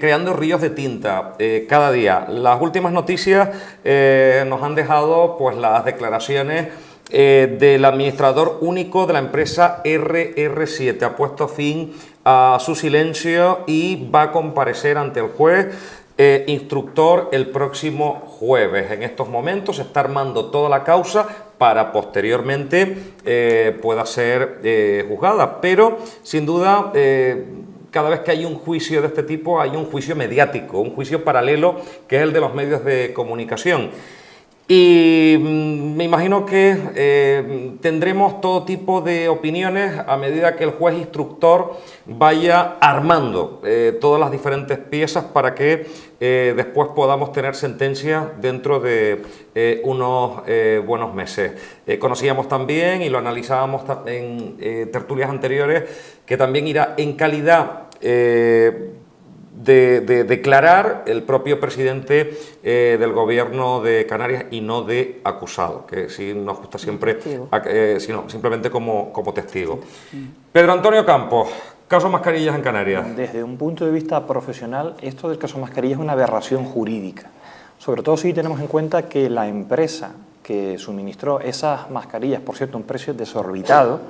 creando ríos de tinta cada día. Las últimas noticias nos han dejado pues las declaraciones del administrador único de la empresa RR7. Ha puesto fin a su silencio y va a comparecer ante el juez instructor el próximo jueves. En estos momentos se está armando toda la causa para posteriormente pueda ser juzgada, pero sin duda cada vez que hay un juicio de este tipo hay un juicio mediático, un juicio paralelo que es el de los medios de comunicación. Y me imagino que tendremos todo tipo de opiniones a medida que el juez instructor vaya armando todas las diferentes piezas para que después podamos tener sentencia dentro de unos buenos meses. Conocíamos también y lo analizábamos en tertulias anteriores que también irá en calidad de declarar el propio presidente del gobierno de Canarias y no de acusado, que sí nos gusta siempre, sino simplemente como testigo. Pedro Antonio Campos, caso Mascarillas en Canarias. Desde un punto de vista profesional, esto del caso Mascarillas es una aberración jurídica, sobre todo si tenemos en cuenta que la empresa que suministró esas mascarillas, por cierto, a un precio desorbitado,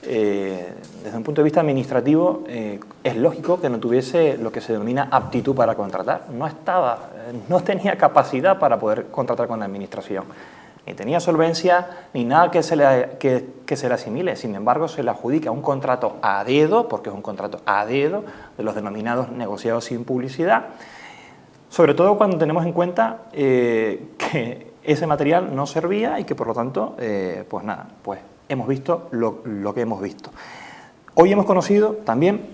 desde un punto de vista administrativo es lógico que no tuviese lo que se denomina aptitud para contratar. No tenía capacidad para poder contratar con la administración, ni tenía solvencia ni nada que se le asimile. Sin embargo, se le adjudica un contrato a dedo, porque es un contrato a dedo de los denominados negociados sin publicidad, sobre todo cuando tenemos en cuenta que ese material no servía y que por lo tanto, pues hemos visto lo que hemos visto. Hoy hemos conocido también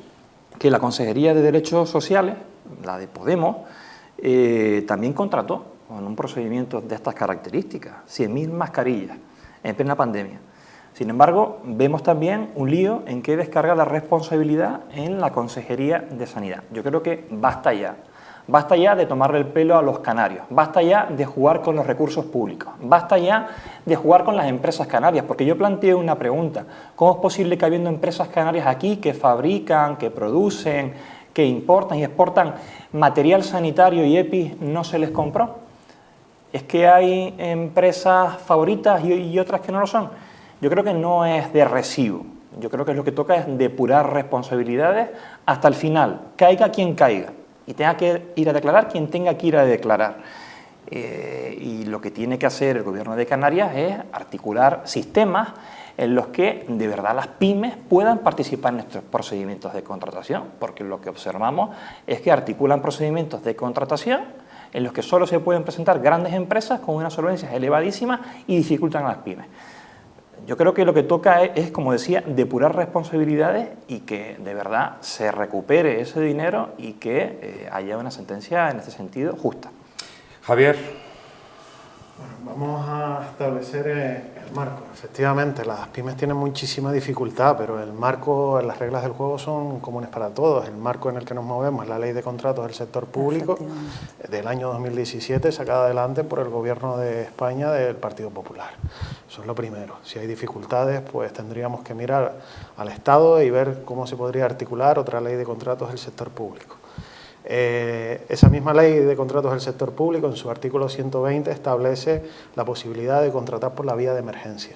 que la Consejería de Derechos Sociales, la de Podemos, también contrató con un procedimiento de estas características, 100.000 mascarillas en plena pandemia. Sin embargo, vemos también un lío en que descarga la responsabilidad en la Consejería de Sanidad. Yo creo que basta ya. Basta ya de tomarle el pelo a los canarios, basta ya de jugar con los recursos públicos, basta ya de jugar con las empresas canarias, porque yo planteo una pregunta: ¿cómo es posible que habiendo empresas canarias aquí que fabrican, que producen, que importan y exportan material sanitario y EPI no se les compró? ¿Es que hay empresas favoritas y otras que no lo son? Yo creo que no es de recibo. Yo creo que lo que toca es depurar responsabilidades hasta el final, caiga quien caiga, y tenga que ir a declarar quien tenga que ir a declarar. Y lo que tiene que hacer el Gobierno de Canarias es articular sistemas en los que de verdad las pymes puedan participar en estos procedimientos de contratación, porque lo que observamos es que articulan procedimientos de contratación en los que solo se pueden presentar grandes empresas con unas solvencias elevadísimas y dificultan a las pymes. Yo creo que lo que toca es, como decía, depurar responsabilidades y que de verdad se recupere ese dinero y que haya una sentencia en este sentido justa. Javier. Bueno, vamos a establecer el marco. Efectivamente, las pymes tienen muchísima dificultad, pero el marco, las reglas del juego son comunes para todos. El marco en el que nos movemos es la Ley de Contratos del Sector Público del año 2017, sacada adelante por el Gobierno de España del Partido Popular. Eso es lo primero. Si hay dificultades, pues tendríamos que mirar al Estado y ver cómo se podría articular otra Ley de Contratos del Sector Público. Esa misma Ley de Contratos del Sector Público, en su artículo 120, establece la posibilidad de contratar por la vía de emergencia.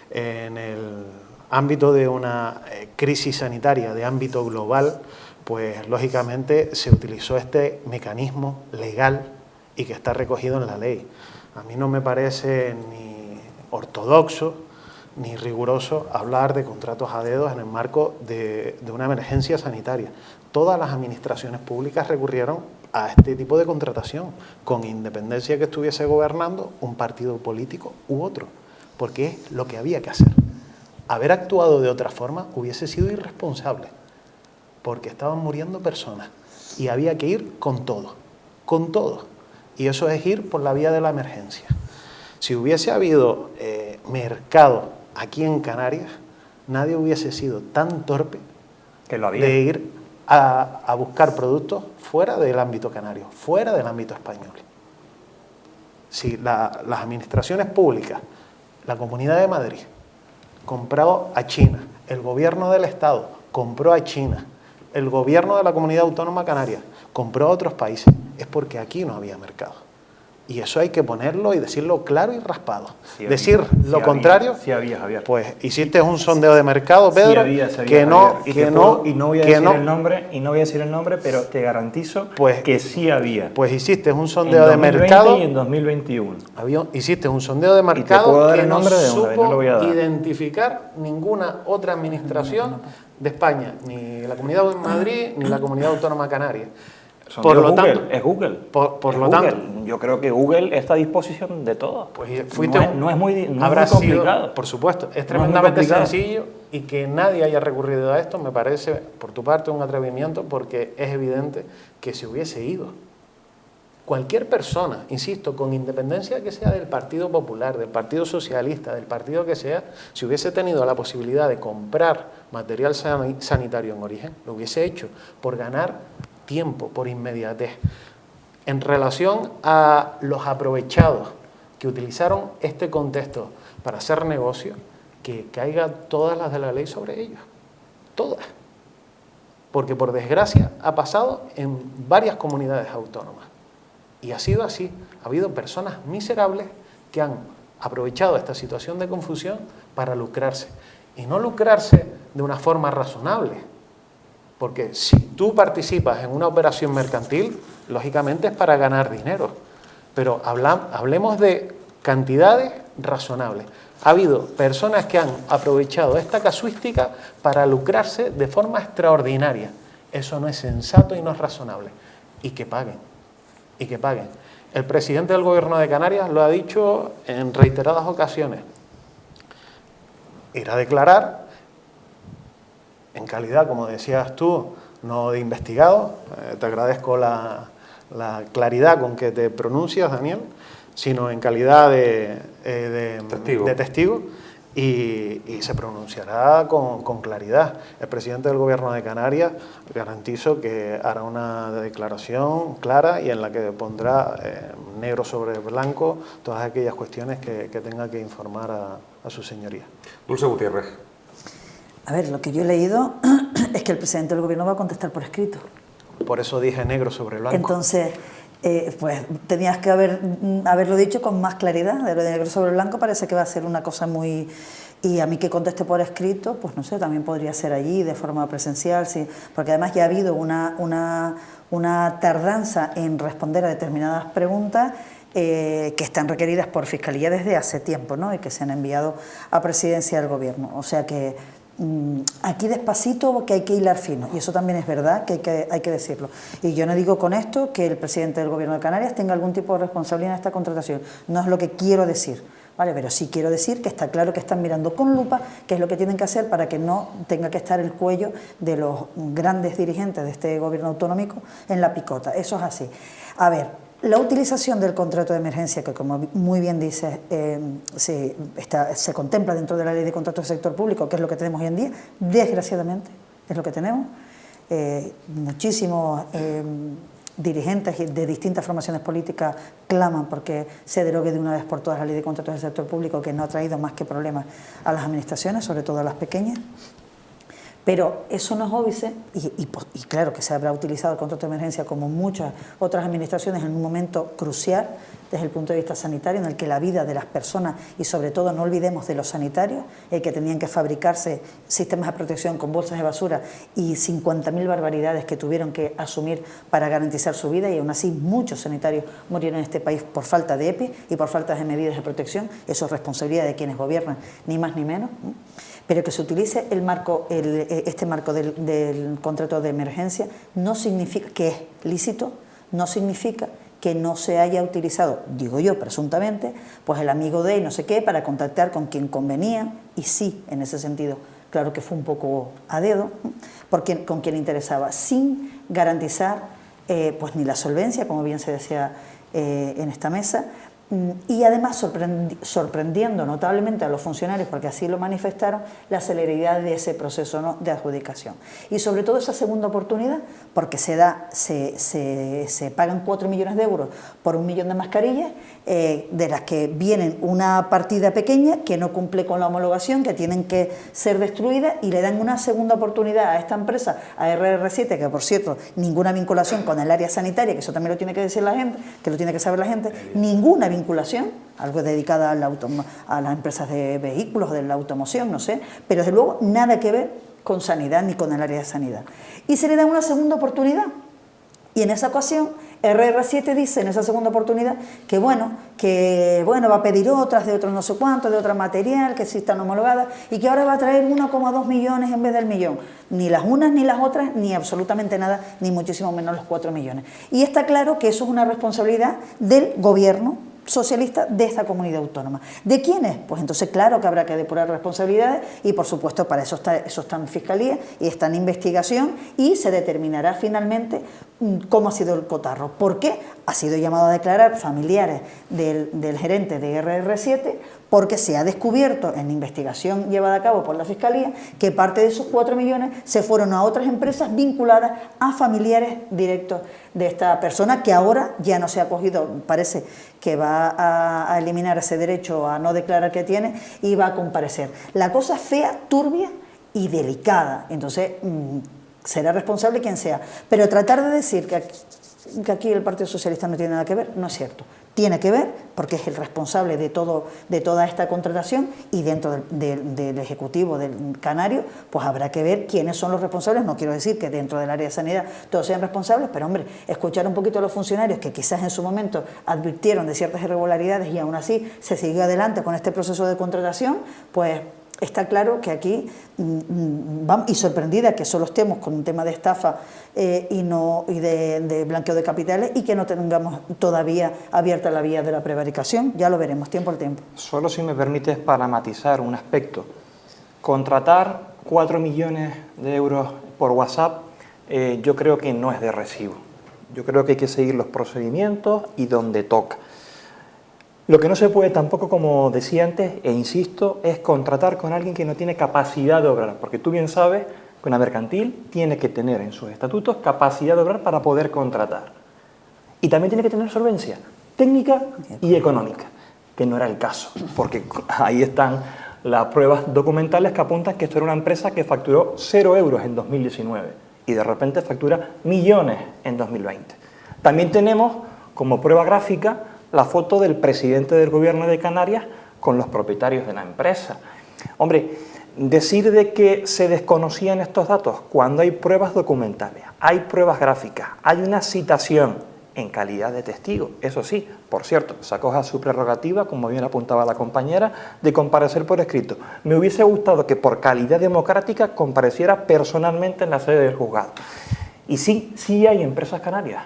En el ámbito de una crisis sanitaria de ámbito global, pues lógicamente se utilizó este mecanismo legal y que está recogido en la ley. A mí no me parece ni ortodoxo ni riguroso hablar de contratos a dedo en el marco de una emergencia sanitaria. Todas las administraciones públicas recurrieron a este tipo de contratación, con independencia que estuviese gobernando un partido político u otro, porque es lo que había que hacer. Haber actuado de otra forma hubiese sido irresponsable, porque estaban muriendo personas y había que ir con todo, y eso es ir por la vía de la emergencia. Si hubiese habido mercado aquí en Canarias, nadie hubiese sido tan torpe de ir a buscar productos fuera del ámbito canario, fuera del ámbito español. Si las administraciones públicas, la Comunidad de Madrid, compró a China, el Gobierno del Estado compró a China, el Gobierno de la Comunidad Autónoma Canaria compró a otros países, es porque aquí no había mercado. Y eso hay que ponerlo y decirlo claro y raspado. Sí, decir lo contrario, sí había, Javier. Pues hiciste un sondeo de mercado, Pedro, sí había, que no, y no voy a decir el nombre, pero te garantizo que sí había. Pues hiciste un sondeo de mercado y en 2021. Hiciste un sondeo de mercado que no supo identificar ninguna otra administración de España, ni la Comunidad de Madrid ni la Comunidad Autónoma Canaria. Por lo tanto, es Google. Por lo tanto, yo creo que Google está a disposición de todo. Pues no es muy complicado. Por supuesto, es tremendamente sencillo, y que nadie haya recurrido a esto me parece, por tu parte, un atrevimiento, porque es evidente que se hubiese ido. Cualquier persona, insisto, con independencia que sea del Partido Popular, del Partido Socialista, del partido que sea, si hubiese tenido la posibilidad de comprar material sanitario en origen, lo hubiese hecho por ganar tiempo, por inmediatez. En relación a los aprovechados que utilizaron este contexto para hacer negocio, que caigan todas las de la ley sobre ellos, todas, porque por desgracia ha pasado en varias comunidades autónomas y ha sido así. Ha habido personas miserables que han aprovechado esta situación de confusión para lucrarse, y no lucrarse de una forma razonable. Porque si tú participas en una operación mercantil, lógicamente es para ganar dinero. Pero hablemos de cantidades razonables. Ha habido personas que han aprovechado esta casuística para lucrarse de forma extraordinaria. Eso no es sensato y no es razonable. Y que paguen. El presidente del Gobierno de Canarias lo ha dicho en reiteradas ocasiones. ir a declarar en calidad, como decías tú, no de investigado. Te agradezco la claridad con que te pronuncias, Daniel, sino en calidad de testigo. Y se pronunciará con claridad. El presidente del Gobierno de Canarias garantizo que hará una declaración clara y en la que pondrá negro sobre blanco todas aquellas cuestiones que tenga que informar a su señoría. Dulce Gutiérrez. A ver, lo que yo he leído es que el presidente del Gobierno va a contestar por escrito. Por eso dije negro sobre blanco. Entonces, pues tenías que haberlo dicho con más claridad. De lo de negro sobre blanco parece que va a ser una cosa muy... Y a mí que conteste por escrito, pues no sé, también podría ser allí de forma presencial, sí, porque además ya ha habido una tardanza en responder a determinadas preguntas que están requeridas por Fiscalía desde hace tiempo, ¿no? Y que se han enviado a Presidencia del Gobierno. O sea que aquí despacito, que hay que hilar fino, y eso también es verdad, que hay que decirlo. Y yo no digo con esto que el presidente del Gobierno de Canarias tenga algún tipo de responsabilidad en esta contratación, no es lo que quiero decir, ¿vale? Pero sí quiero decir que está claro que están mirando con lupa qué es lo que tienen que hacer para que no tenga que estar el cuello de los grandes dirigentes de este Gobierno autonómico en la picota, eso es así. A ver, la utilización del contrato de emergencia, que como muy bien dices, se contempla dentro de la ley de contratos del sector público, que es lo que tenemos hoy en día, desgraciadamente, es lo que tenemos. Muchísimos dirigentes de distintas formaciones políticas claman porque se derogue de una vez por todas la ley de contratos del sector público, que no ha traído más que problemas a las administraciones, sobre todo a las pequeñas. Pero eso no es óbice, y claro que se habrá utilizado el contrato de emergencia como muchas otras administraciones en un momento crucial desde el punto de vista sanitario, en el que la vida de las personas, y sobre todo no olvidemos de los sanitarios, que tenían que fabricarse sistemas de protección con bolsas de basura y 50.000 barbaridades que tuvieron que asumir para garantizar su vida, y aún así muchos sanitarios murieron en este país por falta de EPI y por falta de medidas de protección. Eso es responsabilidad de quienes gobiernan, ni más ni menos. Pero que se utilice este marco del contrato de emergencia no significa que es lícito, no significa que no se haya utilizado, digo yo presuntamente, pues el amigo de no sé qué para contactar con quien convenía, y sí, en ese sentido, claro que fue un poco a dedo, con quien interesaba, sin garantizar pues ni la solvencia, como bien se decía en esta mesa, y además sorprendiendo notablemente a los funcionarios, porque así lo manifestaron, la celeridad de ese proceso, ¿no?, de adjudicación. Y sobre todo esa segunda oportunidad, porque se pagan 4 millones de euros por 1 millón de mascarillas, de las que vienen una partida pequeña que no cumple con la homologación, que tienen que ser destruidas, y le dan una segunda oportunidad a esta empresa, a RR7, que por cierto, ninguna vinculación con el área sanitaria, que eso también lo tiene que decir la gente, que lo tiene que saber la gente, ninguna vinculación, algo dedicada a las empresas de vehículos, de la automoción, no sé, pero desde luego nada que ver con sanidad ni con el área de sanidad. Y se le da una segunda oportunidad, y en esa ocasión RR7 dice en esa segunda oportunidad que bueno, va a pedir otras de otros no sé cuántos, de otro material, que sí están homologadas, y que ahora va a traer 1,2 millones en vez del millón. Ni las unas ni las otras, ni absolutamente nada, ni muchísimo menos los 4 millones. Y está claro que eso es una responsabilidad del gobierno socialista de esta comunidad autónoma. ¿De quiénes? Pues entonces claro que habrá que depurar responsabilidades, y por supuesto para eso está en Fiscalía y está en investigación, y se determinará finalmente cómo ha sido el cotarro. ¿Por qué? Ha sido llamado a declarar familiares del gerente de RR7, porque se ha descubierto en investigación llevada a cabo por la Fiscalía que parte de esos 4 millones se fueron a otras empresas vinculadas a familiares directos de esta persona, que ahora ya no se ha acogido, parece que va a eliminar ese derecho a no declarar que tiene, y va a comparecer. La cosa es fea, turbia y delicada, entonces será responsable quien sea, pero tratar de decir que aquí el Partido Socialista no tiene nada que ver, no es cierto. Tiene que ver, porque es el responsable de toda esta contratación, y dentro del Ejecutivo del Canario, pues habrá que ver quiénes son los responsables. No quiero decir que dentro del área de sanidad todos sean responsables, pero hombre, escuchar un poquito a los funcionarios que quizás en su momento advirtieron de ciertas irregularidades y aún así se siguió adelante con este proceso de contratación, pues está claro que aquí, y sorprendida que solo estemos con un tema de estafa y de blanqueo de capitales, y que no tengamos todavía abierta la vía de la prevaricación. Ya lo veremos, tiempo al tiempo. Solo si me permites, para matizar un aspecto. Contratar 4 millones de euros por WhatsApp yo creo que no es de recibo. Yo creo que hay que seguir los procedimientos y donde toca. Lo que no se puede tampoco, como decía antes, e insisto, es contratar con alguien que no tiene capacidad de obrar, porque tú bien sabes que una mercantil tiene que tener en sus estatutos capacidad de obrar para poder contratar. Y también tiene que tener solvencia técnica y económica, que no era el caso, porque ahí están las pruebas documentales que apuntan que esto era una empresa que facturó 0 euros en 2019 y de repente factura millones en 2020. También tenemos como prueba gráfica la foto del presidente del gobierno de Canarias con los propietarios de la empresa. Hombre, decir de que se desconocían estos datos cuando hay pruebas documentales, hay pruebas gráficas, hay una citación en calidad de testigo, eso sí, por cierto, se acoge a su prerrogativa, como bien apuntaba la compañera, de comparecer por escrito. Me hubiese gustado que por calidad democrática compareciera personalmente en la sede del juzgado. Y sí hay empresas canarias.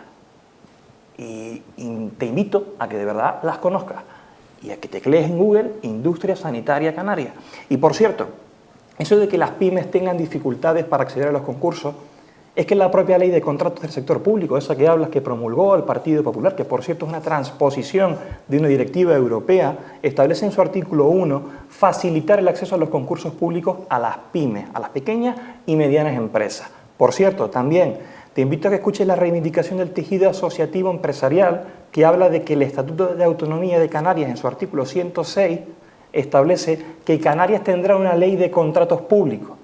Y te invito a que de verdad las conozcas y a que teclees en Google Industria Sanitaria Canaria. Y por cierto, eso de que las pymes tengan dificultades para acceder a los concursos es que la propia ley de contratos del sector público, esa que hablas que promulgó el Partido Popular, que por cierto es una transposición de una directiva europea, establece en su artículo 1 facilitar el acceso a los concursos públicos a las pymes, a las pequeñas y medianas empresas. Por cierto, también te invito a que escuches la reivindicación del tejido asociativo empresarial que habla de que el Estatuto de Autonomía de Canarias en su artículo 106 establece que Canarias tendrá una ley de contratos públicos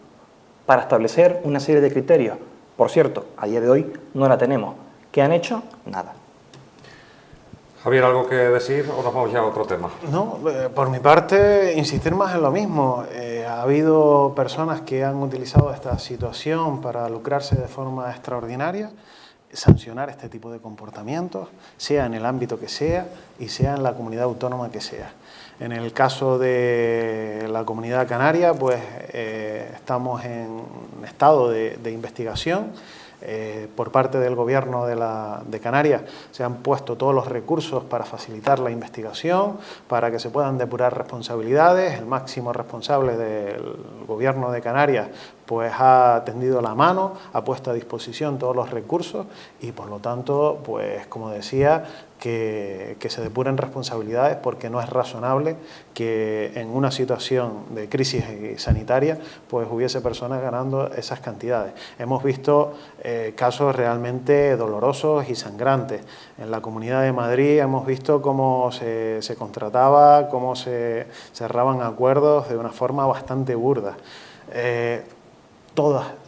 para establecer una serie de criterios. Por cierto, a día de hoy no la tenemos. ¿Qué han hecho? Nada. Javier, ¿algo que decir o nos vamos ya a otro tema? No, por mi parte, insistir más en lo mismo. Ha habido personas que han utilizado esta situación para lucrarse de forma extraordinaria. Sancionar este tipo de comportamientos, sea en el ámbito que sea y sea en la comunidad autónoma que sea. En el caso de la Comunidad Canaria, pues estamos en estado de investigación. Por parte del Gobierno de Canarias se han puesto todos los recursos para facilitar la investigación, para que se puedan depurar responsabilidades. El máximo responsable del Gobierno de Canarias pues ha tendido la mano, ha puesto a disposición todos los recursos y por lo tanto, pues como decía, que se depuren responsabilidades, porque no es razonable que en una situación de crisis sanitaria pues hubiese personas ganando esas cantidades. Hemos visto casos realmente dolorosos y sangrantes. En la Comunidad de Madrid hemos visto cómo se contrataba, cómo se cerraban acuerdos de una forma bastante burda.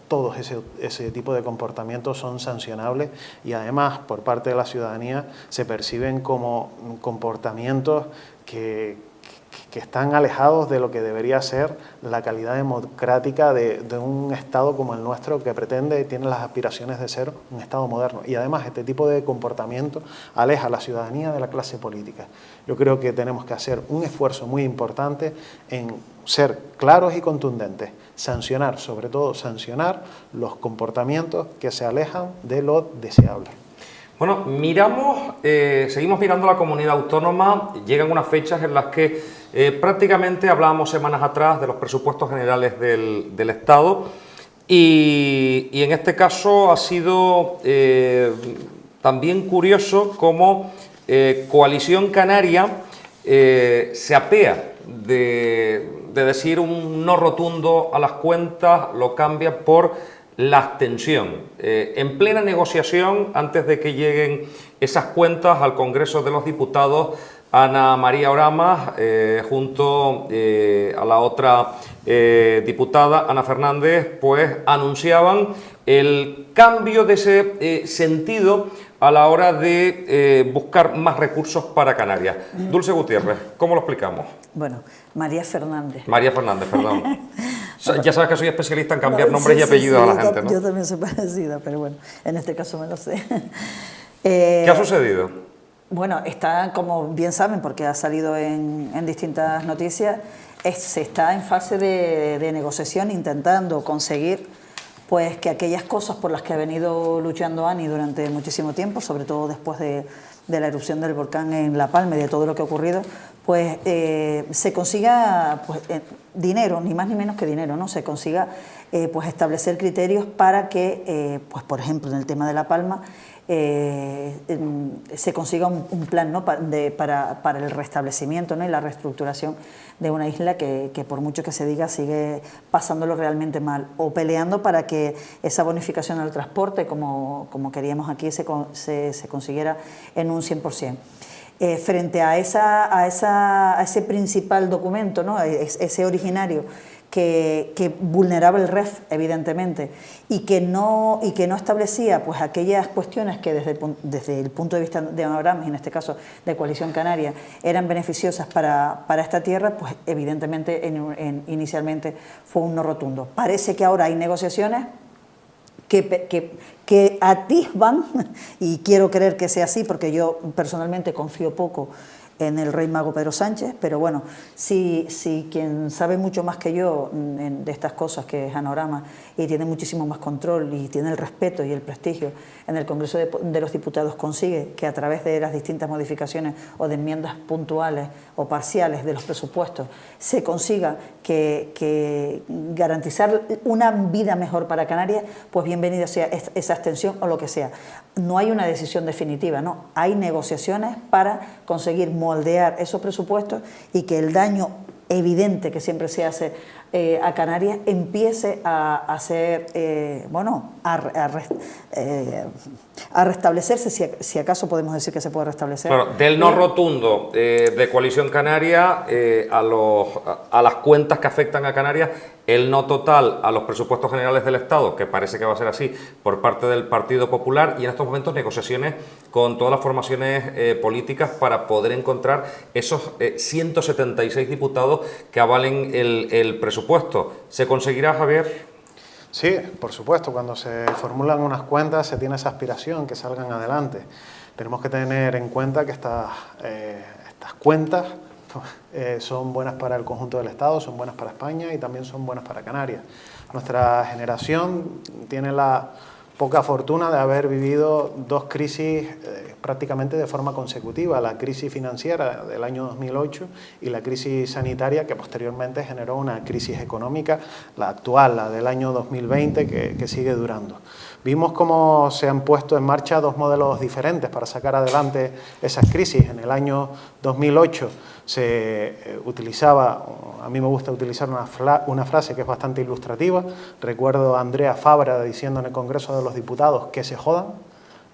Todos ese tipo de comportamientos son sancionables y además por parte de la ciudadanía se perciben como comportamientos que están alejados de lo que debería ser la calidad democrática de un Estado como el nuestro, que pretende y tiene las aspiraciones de ser un Estado moderno. Y además este tipo de comportamiento aleja a la ciudadanía de la clase política. Yo creo que tenemos que hacer un esfuerzo muy importante en ser claros y contundentes, sancionar, sobre todo sancionar los comportamientos que se alejan de lo deseable. Bueno, seguimos mirando la comunidad autónoma. Llegan unas fechas en las que prácticamente hablábamos semanas atrás de los presupuestos generales del Estado y en este caso ha sido también curioso cómo Coalición Canaria se apea de decir un no rotundo a las cuentas, lo cambia por la abstención. En plena negociación, antes de que lleguen esas cuentas al Congreso de los Diputados, Ana María Oramas, junto a la otra diputada, Ana Fernández, pues anunciaban el cambio de ese sentido a la hora de buscar más recursos para Canarias. Dulce Gutiérrez, ¿cómo lo explicamos? Bueno, María Fernández. María Fernández, perdón. Ya sabes que soy especialista en cambiar nombres y apellidos a la gente, ¿no? Yo también soy parecida, pero bueno, en este caso me lo sé. ¿Qué ha sucedido? Bueno, está, como bien saben, porque ha salido en distintas noticias, se está en fase de negociación intentando conseguir pues que aquellas cosas por las que ha venido luchando Ani durante muchísimo tiempo, sobre todo después de la erupción del volcán en La Palma y de todo lo que ha ocurrido, pues se consiga pues, dinero, ni más ni menos que dinero, ¿no? Se consiga pues establecer criterios para que, pues por ejemplo, en el tema de La Palma, se consiga un plan, ¿no? para el restablecimiento, ¿no? y la reestructuración de una isla que por mucho que se diga sigue pasándolo realmente mal, o peleando para que esa bonificación al transporte, como queríamos aquí, se consiguiera en un 100%. Frente a ese principal documento, ¿no? ese originario, que vulneraba el REF, evidentemente, y que no establecía pues, aquellas cuestiones que desde el punto de vista de Anagramas, y en este caso de Coalición Canaria, eran beneficiosas para esta tierra, pues evidentemente inicialmente fue un no rotundo. Parece que ahora hay negociaciones que atisban, y quiero creer que sea así, porque yo personalmente confío poco en el rey mago Pedro Sánchez, pero bueno, si quien sabe mucho más que yo de estas cosas, que es Anagrama, y tiene muchísimo más control y tiene el respeto y el prestigio en el Congreso de los Diputados, consigue que a través de las distintas modificaciones o de enmiendas puntuales o parciales de los presupuestos se consiga que garantizar una vida mejor para Canarias, pues bienvenida sea esa abstención o lo que sea. No hay una decisión definitiva, no, hay negociaciones para conseguir moldear esos presupuestos y que el daño evidente que siempre se hace a Canarias empiece a ser, a restablecerse, si acaso podemos decir que se puede restablecer. Claro, del no rotundo de Coalición Canaria a las cuentas que afectan a Canarias, el no total a los presupuestos generales del Estado, que parece que va a ser así por parte del Partido Popular, y en estos momentos negociaciones con todas las formaciones políticas para poder encontrar esos 176 diputados que avalen el presupuesto. ¿Se conseguirá, Javier? Sí, por supuesto, cuando se formulan unas cuentas se tiene esa aspiración que salgan adelante. Tenemos que tener en cuenta que estas cuentas son buenas para el conjunto del Estado, son buenas para España y también son buenas para Canarias. Nuestra generación tiene la poca fortuna de haber vivido dos crisis prácticamente de forma consecutiva, la crisis financiera del año 2008 y la crisis sanitaria que posteriormente generó una crisis económica, la actual, la del año 2020, que sigue durando. Vimos cómo se han puesto en marcha dos modelos diferentes para sacar adelante esas crisis. En el año 2008 se utilizaba, a mí me gusta utilizar una frase que es bastante ilustrativa. Recuerdo a Andrea Fabra diciendo en el Congreso de los Diputados que se jodan,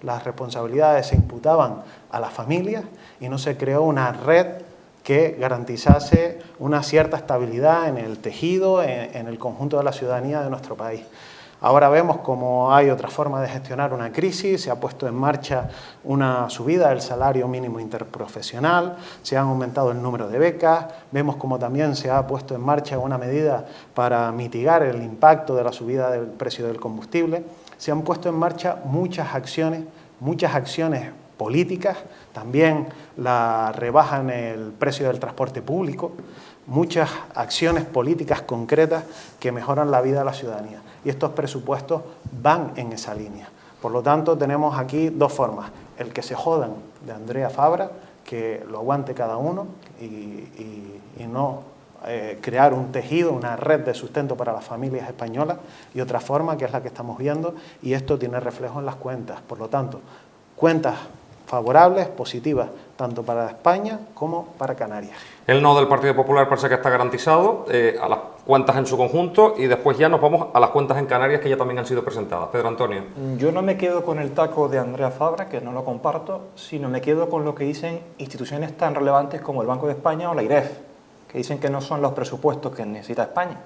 las responsabilidades se imputaban a las familias y no se creó una red que garantizase una cierta estabilidad en el tejido, en el conjunto de la ciudadanía de nuestro país. Ahora vemos cómo hay otra forma de gestionar una crisis, se ha puesto en marcha una subida del salario mínimo interprofesional, se han aumentado el número de becas, vemos cómo también se ha puesto en marcha una medida para mitigar el impacto de la subida del precio del combustible. Se han puesto en marcha muchas acciones políticas, también la rebaja en el precio del transporte público, muchas acciones políticas concretas que mejoran la vida de la ciudadanía. Y estos presupuestos van en esa línea. Por lo tanto, tenemos aquí dos formas. El que se jodan de Andrea Fabra, que lo aguante cada uno y no crear un tejido, una red de sustento para las familias españolas, y otra forma, que es la que estamos viendo, y esto tiene reflejo en las cuentas. Por lo tanto, cuentas favorables, positivas, tanto para España como para Canarias. El no del Partido Popular parece que está garantizado, a las cuentas en su conjunto, y después ya nos vamos a las cuentas en Canarias, que ya también han sido presentadas. Pedro Antonio. Yo no me quedo con el taco de Andrea Fabra, que no lo comparto, sino me quedo con lo que dicen instituciones tan relevantes como el Banco de España o la IREF, que dicen que no son los presupuestos que necesita España,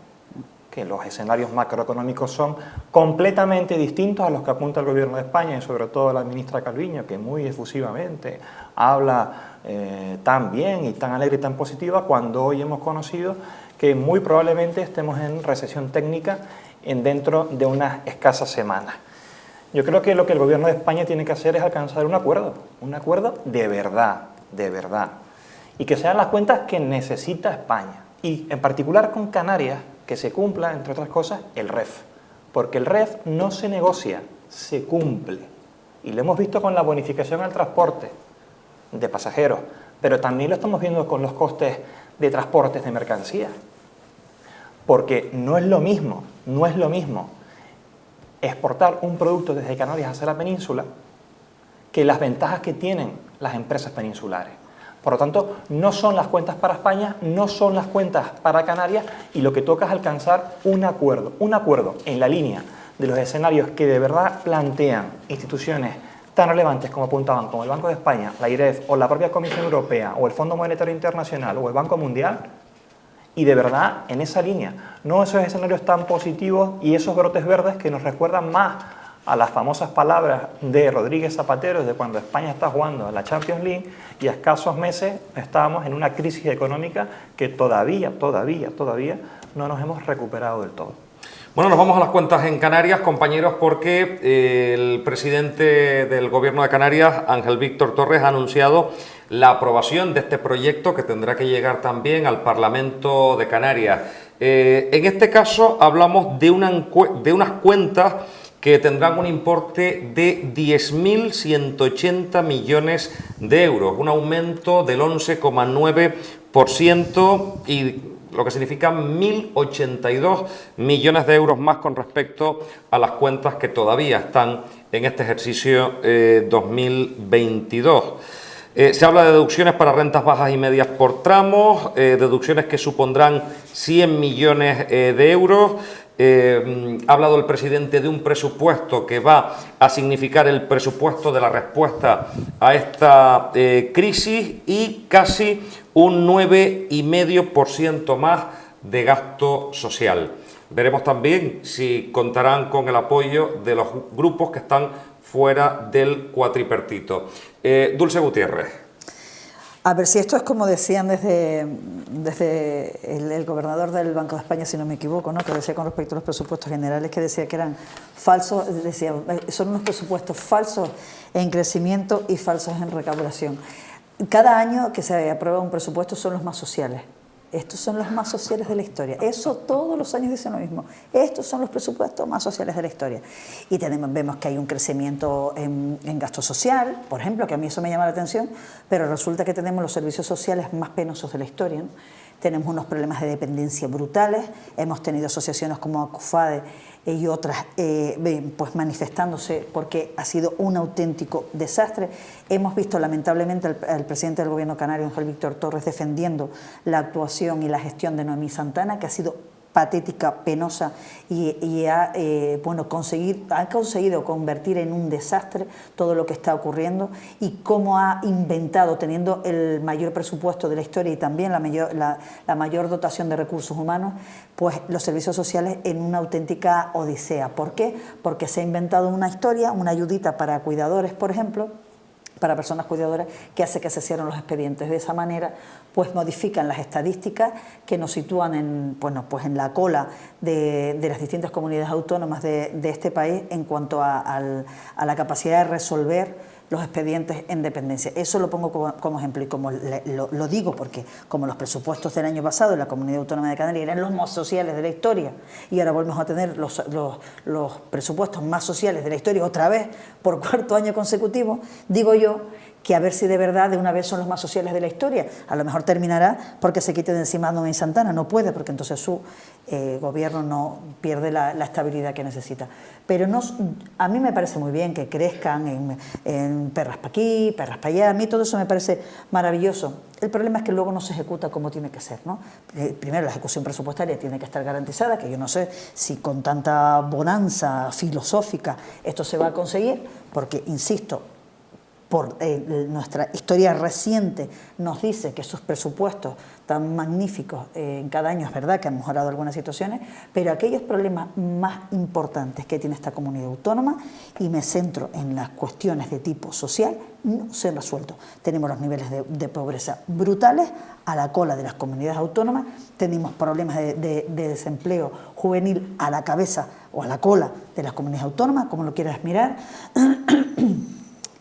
que los escenarios macroeconómicos son completamente distintos a los que apunta el Gobierno de España, y sobre todo la ministra Calviño, que muy efusivamente habla tan bien y tan alegre y tan positiva, cuando hoy hemos conocido que muy probablemente estemos en recesión técnica dentro de unas escasas semanas. Yo creo que lo que el Gobierno de España tiene que hacer es alcanzar un acuerdo de verdad, y que sean las cuentas que necesita España, y en particular con Canarias, que se cumpla, entre otras cosas, el REF, porque el REF no se negocia, se cumple. Y lo hemos visto con la bonificación al transporte de pasajeros, pero también lo estamos viendo con los costes de transportes de mercancías. Porque no es lo mismo exportar un producto desde Canarias hacia la península que las ventajas que tienen las empresas peninsulares. Por lo tanto, no son las cuentas para España, no son las cuentas para Canarias, y lo que toca es alcanzar un acuerdo en la línea de los escenarios que de verdad plantean instituciones tan relevantes como apuntaban, como el Banco de España, la IREF o la propia Comisión Europea o el Fondo Monetario Internacional o el Banco Mundial, y de verdad en esa línea, no esos escenarios tan positivos y esos brotes verdes que nos recuerdan más a las famosas palabras de Rodríguez Zapatero de cuando España está jugando a la Champions League y a escasos meses estábamos en una crisis económica que todavía no nos hemos recuperado del todo. Bueno, nos vamos a las cuentas en Canarias, compañeros, porque el presidente del Gobierno de Canarias, Ángel Víctor Torres, ha anunciado la aprobación de este proyecto que tendrá que llegar también al Parlamento de Canarias. En este caso hablamos de unas cuentas que tendrán un importe de 10.180 millones de euros, un aumento del 11,9% y lo que significa 1.082 millones de euros más con respecto a las cuentas que todavía están en este ejercicio 2022. Se habla de deducciones para rentas bajas y medias por tramos, deducciones que supondrán 100 millones de euros. Ha hablado el presidente de un presupuesto que va a significar el presupuesto de la respuesta a esta crisis y casi un 9,5% más de gasto social. Veremos también si contarán con el apoyo de los grupos que están fuera del cuatripartito. Dulce Gutiérrez. A ver, si esto es como decían desde el gobernador del Banco de España, si no me equivoco, ¿no?, que decía con respecto a los presupuestos generales, que decía que eran falsos, decía, son unos presupuestos falsos en crecimiento y falsos en recaudación. Cada año que se aprueba un presupuesto son los más sociales. Estos son los más sociales de la historia. Eso todos los años dicen lo mismo. Estos son los presupuestos más sociales de la historia. Y vemos que hay un crecimiento en gasto social, por ejemplo, que a mí eso me llama la atención, pero resulta que tenemos los servicios sociales más penosos de la historia, ¿no? Tenemos unos problemas de dependencia brutales, hemos tenido asociaciones como ACUFADE y otras pues manifestándose porque ha sido un auténtico desastre. Hemos visto lamentablemente al presidente del Gobierno canario, Ángel Víctor Torres, defendiendo la actuación y la gestión de Noemí Santana, que ha sido patética, penosa y ha conseguido convertir en un desastre todo lo que está ocurriendo, y cómo ha inventado, teniendo el mayor presupuesto de la historia y también la mayor dotación de recursos humanos, pues los servicios sociales en una auténtica odisea. ¿Por qué? Porque se ha inventado una historia, una ayudita para cuidadores, por ejemplo, para personas cuidadoras, que hace que se cierren los expedientes. De esa manera, pues modifican las estadísticas que nos sitúan en la cola de las distintas comunidades autónomas de este país en cuanto a la capacidad de resolver los expedientes en dependencia. Eso lo pongo como ejemplo, y como lo digo porque como los presupuestos del año pasado en la Comunidad Autónoma de Canarias eran los más sociales de la historia, y ahora volvemos a tener los presupuestos más sociales de la historia otra vez por cuarto año consecutivo, digo yo que a ver si de verdad de una vez son los más sociales de la historia. A lo mejor terminará porque se quite de encima Noemí Santana, no puede, porque entonces su gobierno no pierde la estabilidad que necesita. Pero a mí me parece muy bien que crezcan en perras para aquí, perras para allá, a mí todo eso me parece maravilloso. El problema es que luego no se ejecuta como tiene que ser, ¿no? Primero, la ejecución presupuestaria tiene que estar garantizada, que yo no sé si con tanta bonanza filosófica esto se va a conseguir, porque, insisto, por nuestra historia reciente nos dice que esos presupuestos tan magníficos en cada año, es verdad que han mejorado algunas situaciones, pero aquellos problemas más importantes que tiene esta comunidad autónoma, y me centro en las cuestiones de tipo social, no se han resuelto. Tenemos los niveles de pobreza brutales a la cola de las comunidades autónomas, tenemos problemas de desempleo juvenil a la cabeza o a la cola de las comunidades autónomas, como lo quieras mirar.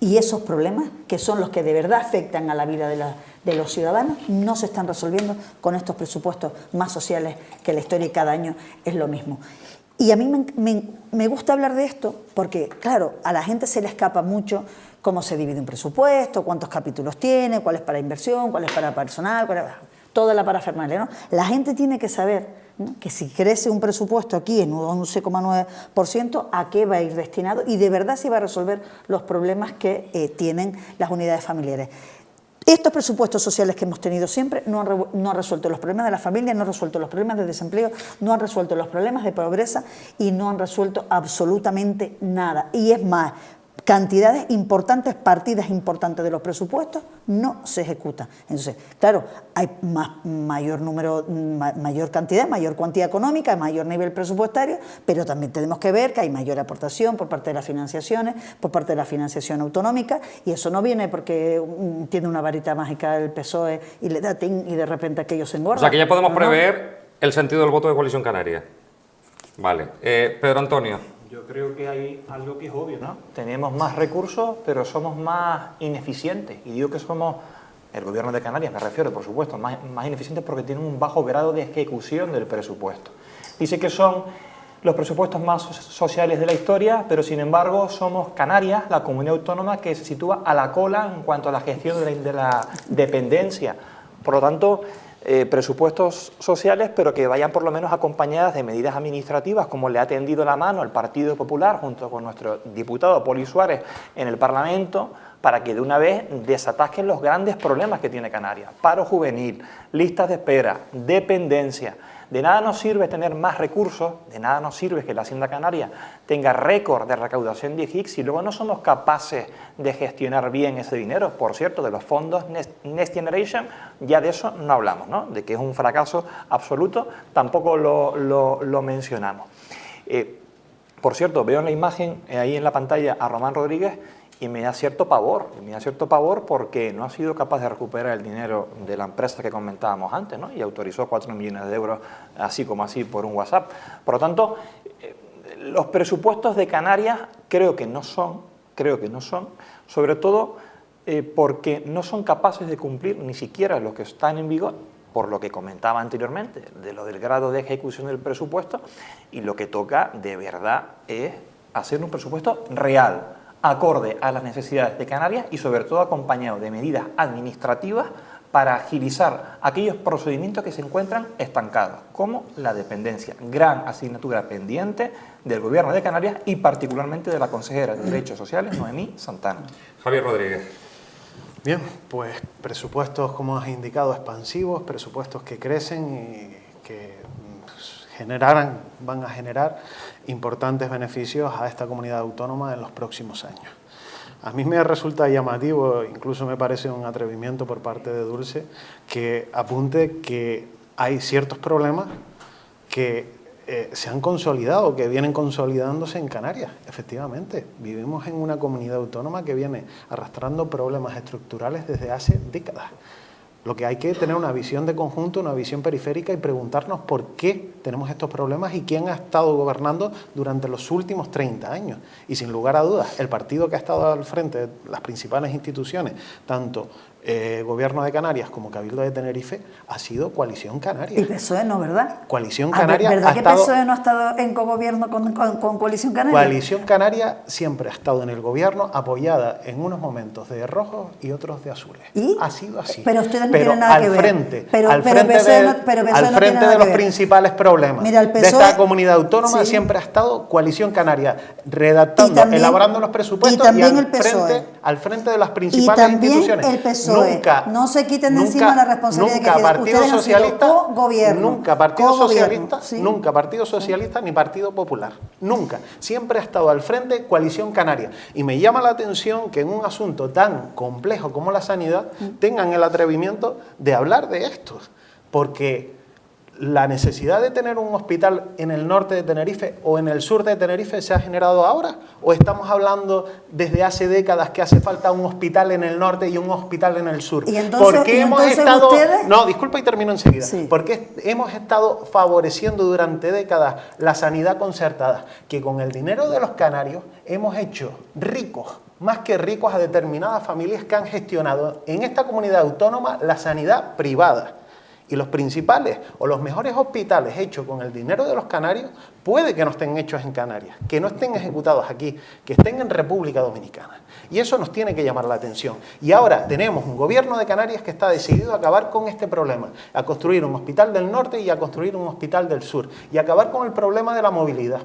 Y esos problemas, que son los que de verdad afectan a la vida de los ciudadanos, no se están resolviendo con estos presupuestos más sociales que la historia, y cada año es lo mismo. Y a mí me gusta hablar de esto porque, claro, a la gente se le escapa mucho cómo se divide un presupuesto, cuántos capítulos tiene, cuál es para inversión, cuál es para personal, toda la parafernalia, ¿no? La gente tiene que saber, ¿no?, que si crece un presupuesto aquí en un 11,9%, ¿a qué va a ir destinado? Y de verdad si va a resolver los problemas que tienen las unidades familiares. Estos presupuestos sociales que hemos tenido siempre no han resuelto los problemas de la familia, no han resuelto los problemas de desempleo, no han resuelto los problemas de pobreza y no han resuelto absolutamente nada. Y es más, cantidades importantes, partidas importantes de los presupuestos no se ejecutan. Entonces, claro, hay mayor cantidad, mayor cuantía económica, mayor nivel presupuestario, pero también tenemos que ver que hay mayor aportación por parte de las financiaciones, por parte de la financiación autonómica, y eso no viene porque tiene una varita mágica el PSOE y le da ting y de repente aquello se engorda. O sea que ya podemos prever el sentido del voto de Coalición Canaria. Vale. Pedro Antonio. Yo creo que hay algo que es obvio, ¿no? Tenemos más recursos, pero somos más ineficientes. Y digo que somos, el gobierno de Canarias me refiero, por supuesto, más ineficientes porque tienen un bajo grado de ejecución del presupuesto. Dice que son los presupuestos más sociales de la historia, pero sin embargo somos Canarias, la comunidad autónoma que se sitúa a la cola en cuanto a la gestión de la dependencia. Por lo tanto, presupuestos sociales, pero que vayan por lo menos acompañadas de medidas administrativas, como le ha tendido la mano el Partido Popular junto con nuestro diputado Poli Suárez en el Parlamento, para que de una vez desatasquen los grandes problemas que tiene Canarias: paro juvenil, listas de espera, dependencia. De nada nos sirve tener más recursos, de nada nos sirve que la Hacienda Canaria tenga récord de recaudación de IGIC si luego no somos capaces de gestionar bien ese dinero. Por cierto, de los fondos Next Generation, ya de eso no hablamos, ¿no? De que es un fracaso absoluto, tampoco lo mencionamos. Por cierto, veo en la imagen, ahí en la pantalla, a Román Rodríguez, y me da cierto pavor porque no ha sido capaz de recuperar el dinero de la empresa que comentábamos antes, ¿no? Y autorizó 4 millones de euros así como así por un WhatsApp. Por lo tanto, los presupuestos de Canarias creo que no son, sobre todo porque no son capaces de cumplir ni siquiera los que están en vigor, por lo que comentaba anteriormente, de lo del grado de ejecución del presupuesto, y lo que toca de verdad es hacer un presupuesto real, acorde a las necesidades de Canarias y sobre todo acompañado de medidas administrativas para agilizar aquellos procedimientos que se encuentran estancados, como la dependencia, gran asignatura pendiente del Gobierno de Canarias y particularmente de la consejera de Derechos Sociales, Noemí Santana. Javier Rodríguez. Bien, pues presupuestos, como has indicado, expansivos, presupuestos que crecen y que van a generar importantes beneficios a esta comunidad autónoma en los próximos años. A mí me resulta llamativo, incluso me parece un atrevimiento por parte de Dulce, que apunte que hay ciertos problemas que se han consolidado, que vienen consolidándose en Canarias. Efectivamente, vivimos en una comunidad autónoma que viene arrastrando problemas estructurales desde hace décadas. Lo que hay que tener una visión de conjunto, una visión periférica y preguntarnos por qué tenemos estos problemas y quién ha estado gobernando durante los últimos 30 años. Y sin lugar a dudas, el partido que ha estado al frente de las principales instituciones, tanto Gobierno de Canarias como Cabildo de Tenerife, ha sido Coalición Canaria. Y PSOE no, ¿verdad? Coalición Canaria ¿verdad ha que estado... PSOE no ha estado en cogobierno con Coalición Canaria? Coalición Canaria siempre ha estado en el gobierno apoyada en unos momentos de rojos y otros de azules. ¿Y? Ha sido así. Pero ustedes no tienen nada que ver. Al frente de los principales problemas de esta comunidad autónoma, sí, siempre ha estado Coalición Canaria, redactando, elaborando los presupuestos y al frente de las principales instituciones. El PSOE. No se quiten de encima la responsabilidad nunca que Partido ustedes Socialista, han sido co-gobierno. Nunca Partido Socialista, ¿sí? Nunca Partido Socialista ni Partido Popular. Nunca. Siempre ha estado al frente Coalición Canaria. Y me llama la atención que en un asunto tan complejo como la sanidad tengan el atrevimiento de hablar de esto. Porque la necesidad de tener un hospital en el norte de Tenerife o en el sur de Tenerife se ha generado ahora, o estamos hablando desde hace décadas que hace falta un hospital en el norte y un hospital en el sur. ¿Y entonces, ¿Por qué hemos estado... ustedes? No, disculpa y termino enseguida. Sí. Porque hemos estado favoreciendo durante décadas la sanidad concertada, que con el dinero de los canarios hemos hecho ricos, más que ricos, a determinadas familias que han gestionado en esta comunidad autónoma la sanidad privada. Y los principales o los mejores hospitales hechos con el dinero de los canarios, puede que no estén hechos en Canarias, que no estén ejecutados aquí, que estén en República Dominicana. Y eso nos tiene que llamar la atención. Y ahora tenemos un gobierno de Canarias que está decidido a acabar con este problema, a construir un hospital del norte y a construir un hospital del sur, y acabar con el problema de la movilidad.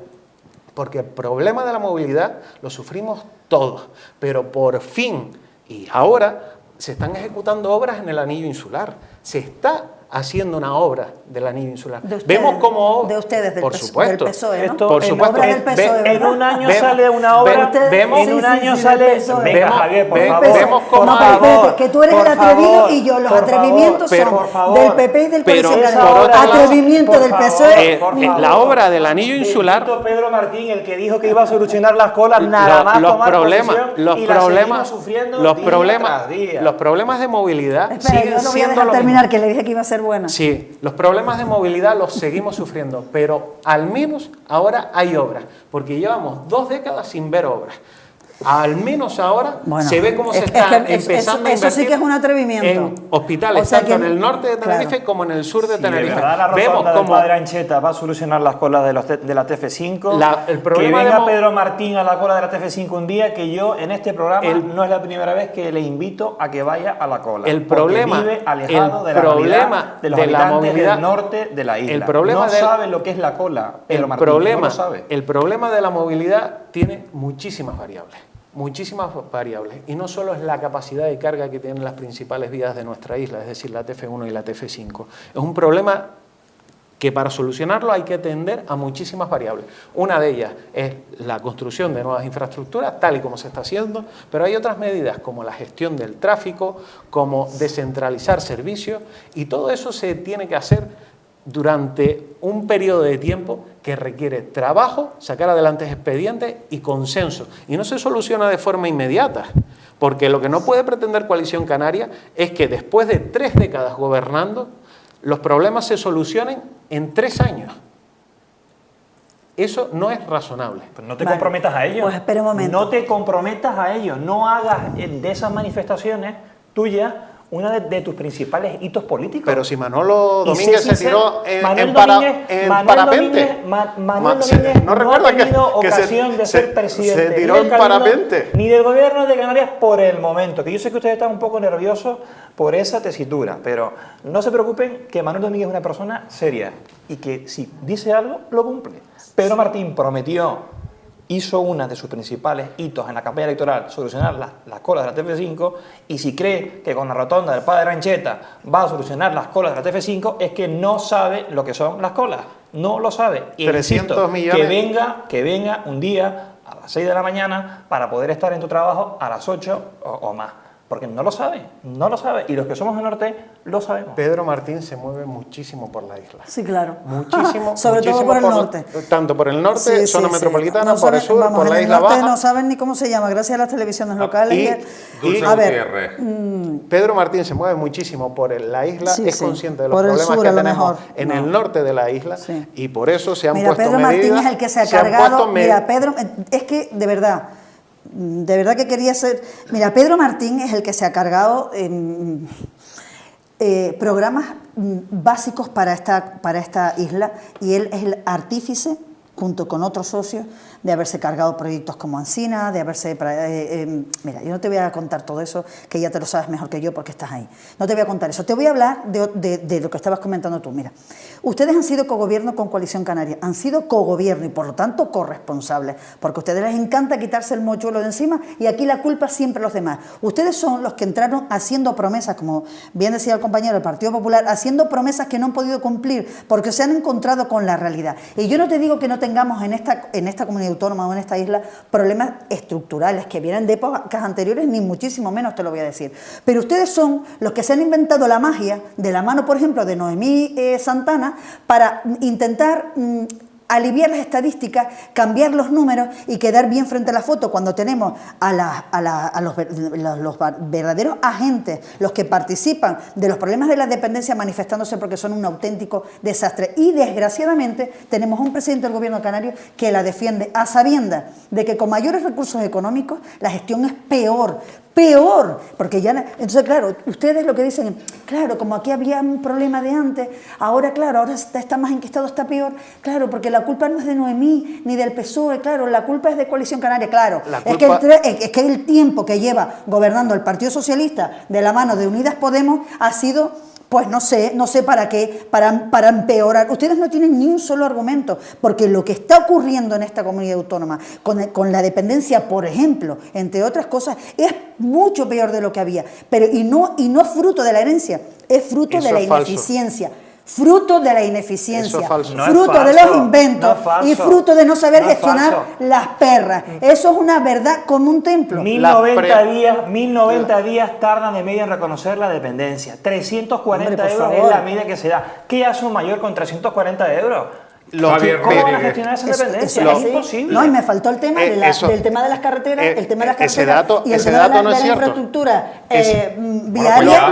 Porque el problema de la movilidad lo sufrimos todos, pero por fin, y ahora, se están ejecutando obras en el anillo insular. Se está haciendo una obra del anillo insular. De ustedes, vemos cómo... de ustedes, del por supuesto, del PSOE, ¿no? Esto, por En supuesto. obra del PSOE, en ¿verdad? un año Vemos- sale una obra, vemos- en un sí, año sí, sale... del PSOE. Venga, Vemos- Javier, por ve- favor. vemos cómo- No, por pero favor, espérate, que tú eres por el atrevido favor, y yo los por atrevimientos favor, son por favor. del PP y del Pero, Coalición por Canaria. otro lado, Atrevimiento por del favor, PSOE. por en favor. la obra del anillo insular... Bendito Pedro Martín, el que dijo que iba a solucionar las colas, nada más los tomar problemas, posesión, los y la problemas, seguimos sufriendo los día problemas, tras día. los problemas de movilidad Espera, siguen yo lo voy a siendo dejar lo terminar, mismo. que le dije que iba a ser buena. Sí, los problemas de movilidad los seguimos sufriendo, pero al menos ahora hay obras, porque llevamos 2 décadas sin ver obras. Al menos ahora Bueno, se ve cómo se es está que empezando a eso sí invertir que es un atrevimiento. en hospitales, O sea tanto que- en el norte de Tenerife claro. como en el sur de Si de Tenerife. verdad la Vemos rotonda del cómo Padre Ancheta va a solucionar las colas de la TF5. El problema que de venga mo- Pedro Martín a la cola de la TF5 un día, que yo en este programa El- no es la primera vez que le invito a que vaya a la cola. El porque problema- vive alejado el de la problema realidad de los de la habitantes movilidad- del norte de la isla. el problema no del- sabe lo que es la cola. Pedro Martín, no lo sabe. el problema de la movilidad tiene muchísimas variables. Muchísimas variables. Y no solo es la capacidad de carga que tienen las principales vías de nuestra isla, es decir, la TF1 y la TF5. Es un problema que para solucionarlo hay que atender a muchísimas variables. Una de ellas es la construcción de nuevas infraestructuras, tal y como se está haciendo, pero hay otras medidas como la gestión del tráfico, como descentralizar servicios, y todo eso se tiene que hacer durante un periodo de tiempo que requiere trabajo, sacar adelante expedientes y consenso. Y no se soluciona de forma inmediata, porque lo que no puede pretender Coalición Canaria es que después de 3 décadas gobernando, los problemas se solucionen en 3 años. Eso no es razonable. Pues no te Vale. comprometas a ello. Pues espera un momento. No te comprometas a ello. No hagas de esas manifestaciones tuyas una de tus principales hitos políticos. Pero si Manolo Y Domínguez sé se sincero, tiró en Manuel parapente. Domínguez ¿No no ha recuerdas tenido que ocasión de ser presidente se tiró ni del en Cabildo, parapente? ni del gobierno de Canarias por el momento? Que yo sé que ustedes están un poco nerviosos por esa tesitura, pero no se preocupen, que Manuel Domínguez es una persona seria y que si dice algo, lo cumple. Pedro Martín prometió, hizo una de sus principales hitos en la campaña electoral, solucionar las colas de la TF5, y si cree que con la rotonda del Padre Ancheta va a solucionar las colas de la TF5, es que no sabe lo que son las colas, no lo sabe. Y 300 insisto, millones. que venga un día a las 6 de la mañana para poder estar en tu trabajo a las 8 o más. Porque no lo sabe, no lo sabe. Y los que somos del norte lo sabemos. Pedro Martín se mueve muchísimo por la isla. Sí, claro. Muchísimo. Sobre todo muchísimo por el norte. Tanto por el norte, Sí, zona sí, metropolitana, sí. por el sur, vamos, por en la el isla norte baja. no saben ni cómo se llama, gracias a las televisiones locales. Dulce a ver, Gutiérrez. Pedro Martín se mueve muchísimo por la isla, Sí, es sí. consciente de los Por el problemas sur, que a lo tenemos mejor. en No. el norte de la isla, Sí. y por eso se han mira, puesto Pedro medidas. Martín es el que se ha han cargado. puesto Mira, Pedro, es que de verdad que quería ser. Mira, Pedro Martín es el que se ha cargado programas básicos para esta isla, y él es el artífice, junto con otros socios, de haberse cargado proyectos como Ancina, de haberse... mira, yo no te voy a contar todo eso, que ya te lo sabes mejor que yo porque estás ahí. No te voy a contar eso. Te voy a hablar de lo que estabas comentando tú. Mira, ustedes han sido cogobierno con Coalición Canaria, han sido cogobierno y por lo tanto corresponsables, porque a ustedes les encanta quitarse el mochuelo de encima y aquí la culpa siempre los demás. Ustedes son los que entraron haciendo promesas, como bien decía el compañero del Partido Popular, haciendo promesas que no han podido cumplir porque se han encontrado con la realidad. Y yo no te digo que no tengamos en esta comunidad autónoma o en esta isla problemas estructurales que vienen de épocas anteriores, ni muchísimo menos te lo voy a decir. Pero ustedes son los que se han inventado la magia de la mano, por ejemplo, de Noemí Santana, para intentar aliviar las estadísticas, cambiar los números y quedar bien frente a la foto cuando tenemos a los verdaderos agentes, los que participan de los problemas de la dependencia manifestándose porque son un auténtico desastre. Y desgraciadamente tenemos un presidente del gobierno canario que la defiende a sabiendas de que con mayores recursos económicos la gestión es peor peor, porque ya, entonces claro, ustedes lo que dicen, claro, como aquí había un problema de antes, ahora claro, ahora está más enquistado, está peor, claro, porque la culpa no es de Noemí ni del PSOE, claro, la culpa es de Coalición Canaria, claro, es que el tiempo que lleva gobernando el Partido Socialista de la mano de Unidas Podemos ha sido... Pues no sé para qué, para empeorar. Ustedes no tienen ni un solo argumento, porque lo que está ocurriendo en esta comunidad autónoma, con la dependencia, por ejemplo, entre otras cosas, es mucho peor de lo que había. Pero, y no es fruto de la herencia, es fruto de la ineficiencia. Fruto de la ineficiencia, fruto de los inventos y fruto de no saber gestionar las perras. Eso es una verdad como un templo. 1090 días tardan de media en reconocer la dependencia. 340 euros es la media que se da. ¿Qué hace un mayor con 340 euros? ¿Cómo van a gestionar esa dependencia? Es imposible. No, y me faltó el tema del tema de las carreteras, el tema de las carreteras y el tema de la infraestructura viaria.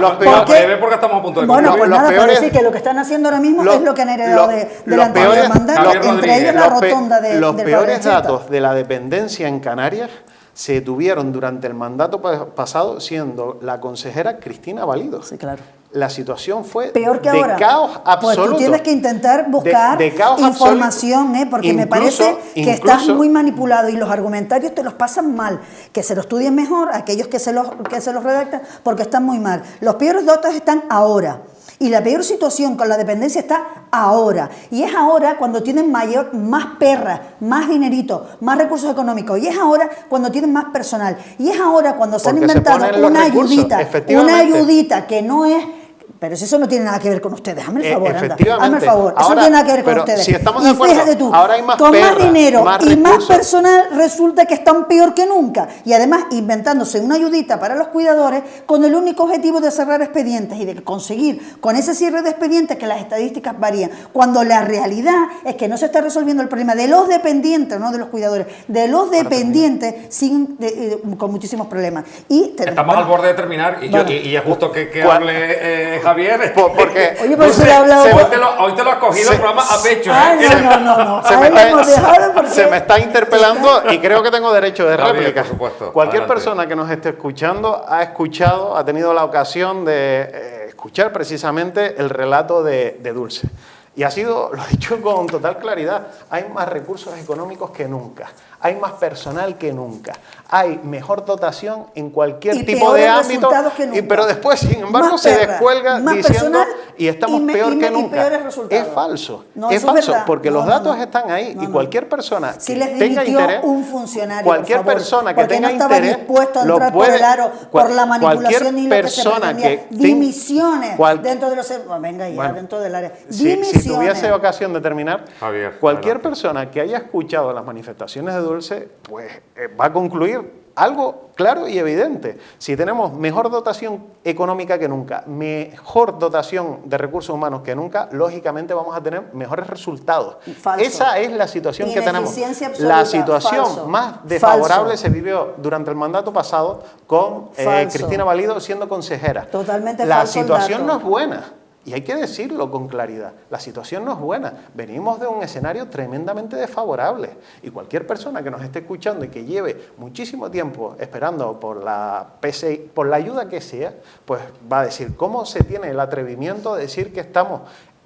Porque estamos a punto de bueno, pues nada, para decir que lo que están haciendo ahora mismo es lo que han heredado del anterior mandato, entre ellos la rotonda de los peores datos de la dependencia en Canarias se tuvieron durante el mandato pasado siendo la consejera Cristina Valido. Sí, claro. La situación fue peor que de ahora. Caos absoluto. Pues tú tienes que intentar buscar información, porque me parece que estás muy manipulado y los argumentarios te los pasan mal. Que se lo estudien mejor aquellos que se los redactan, porque están muy mal. Los peores datos están ahora. Y la peor situación con la dependencia está ahora. Y es ahora cuando tienen más perras, más dinerito, más recursos económicos. Y es ahora cuando tienen más personal. Y es ahora cuando se han inventado una ayudita que no es... Pero si eso no tiene nada que ver con ustedes, hazme el favor, anda, hazme el favor, eso no tiene nada que ver con ustedes. Si estamos de acuerdo, fíjate tú, ahora hay más con perra, más dinero más y más recursos. personal resulta que están peor que nunca. Y además inventándose una ayudita para los cuidadores con el único objetivo de cerrar expedientes y de conseguir con ese cierre de expedientes que las estadísticas varían. Cuando la realidad es que no se está resolviendo el problema de los dependientes, no de los cuidadores, de los dependientes siguen con muchísimos problemas. Y estamos al borde de terminar y es justo que hable Javier. Porque oye, pero se le ha hablado. Hoy te lo has cogido el programa a pecho. No. Se me está interpelando y creo que tengo derecho de réplica. Por supuesto. Cualquier Adelante. persona que nos esté escuchando ha tenido la ocasión de escuchar precisamente el relato de Dulce. Y lo he dicho con total claridad, hay más recursos económicos que nunca, hay más personal que nunca, hay mejor dotación en cualquier tipo de ámbito, pero después, sin embargo, más se perra, descuelga más diciendo y estamos peor que nunca. Es falso, no, es falso, verdad. porque los datos están ahí y cualquier persona si que les tenga dimitió interés, un funcionario, cualquier por favor, persona que tenga no estaba interés, dispuesto a lo entrar puede, por el aro, por la manipulación y lo que se persona pretendía. Dimisiones dentro de los... Venga ya, dentro del área. Si tuviese ocasión de terminar, Javier, cualquier persona que haya escuchado las manifestaciones de Dulce, pues va a concluir algo claro y evidente. Si tenemos mejor dotación económica que nunca, mejor dotación de recursos humanos que nunca, lógicamente vamos a tener mejores resultados. Falso. Esa es la situación que tenemos. Absoluta, la situación falso. más desfavorable se vivió durante el mandato pasado con Cristina Valido siendo consejera. Totalmente la falso situación el no dato. es buena. Y hay que decirlo con claridad, la situación no es buena, venimos de un escenario tremendamente desfavorable y cualquier persona que nos esté escuchando y que lleve muchísimo tiempo esperando por la PSI, por la ayuda que sea, pues va a decir, ¿cómo se tiene el atrevimiento de decir que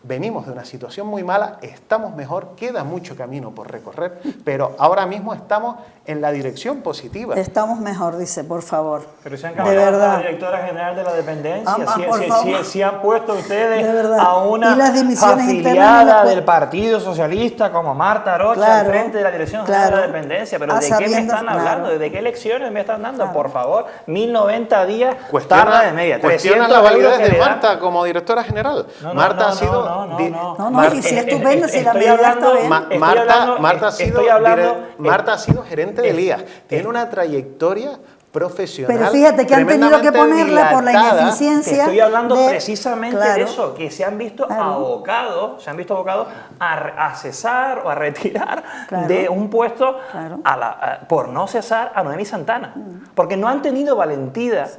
venimos de una situación muy mala, estamos mejor, queda mucho camino por recorrer, pero ahora mismo estamos en la dirección positiva. Estamos mejor, dice, por favor. Pero se han de cambiado a verdad. la directora general de la dependencia, por si han puesto ustedes De verdad. a una Y las dimisiones afiliada internas del Partido Socialista como Marta Rocha al frente de la dirección general de la dependencia, pero ¿de qué me están hablando? ¿De qué elecciones me están dando? Por favor, 1090 días tarda de media. Cuestiona la validez de Marta como directora general. Marta ha sido... y si es estupendo, si la medida está bien. Marta ha sido gerente del IAS. Tiene una trayectoria profesional. Pero fíjate que han tenido que ponerla por la ineficiencia. Te estoy hablando precisamente de eso, que se han visto abocados a cesar o a retirar de un puesto por no cesar a Noemí Santana. Porque no han tenido valentía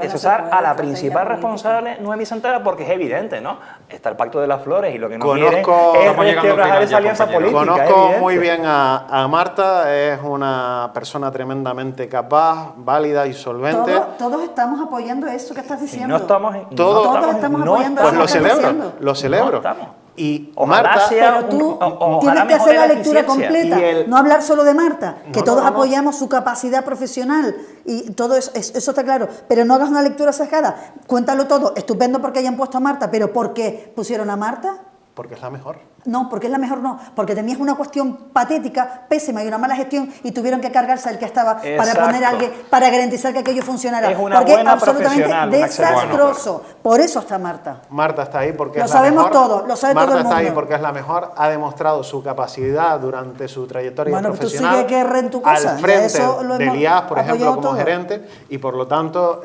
de cesar a la principal responsable, Noemí Santana, porque es evidente, ¿no? Está el Pacto de las Flores y lo que no quiere es resquebrajar esa alianza política. Conozco muy bien a Marta, es una persona tremendamente capaz. todas válidas y solventes. Todos estamos apoyando eso que estás Si diciendo. no estamos, Todos estamos apoyando Pues eso lo que estás celebro, diciendo. lo celebro. No estamos. Y Ojalá Marta, sea Pero tú ojalá tienes que mejore hacer la la lectura eficiencia. completa, Y el- no hablar solo de Marta, que No, todos no, no. apoyamos su capacidad profesional y todo eso, eso está claro, pero no hagas una lectura sesgada, cuéntalo todo, estupendo porque hayan puesto a Marta, pero ¿por qué pusieron a Marta? porque es la mejor. No, porque es la mejor no, porque tenías una cuestión patética, pésima y una mala gestión y tuvieron que cargarse al que estaba para Exacto. poner a alguien, para garantizar que aquello funcionara. Es una porque buena absolutamente profesional, una excelente. desastroso. Por eso está Marta. Marta está ahí porque Lo es la sabemos mejor. todos, lo sabe Marta todo el está ahí mundo. porque es la mejor, ha demostrado su capacidad durante su trayectoria Bueno, tú profesional sigue que en tu cosa, al ya frente eso lo del hemos IAS, por ejemplo, apoyado como todo. gerente, y por lo tanto,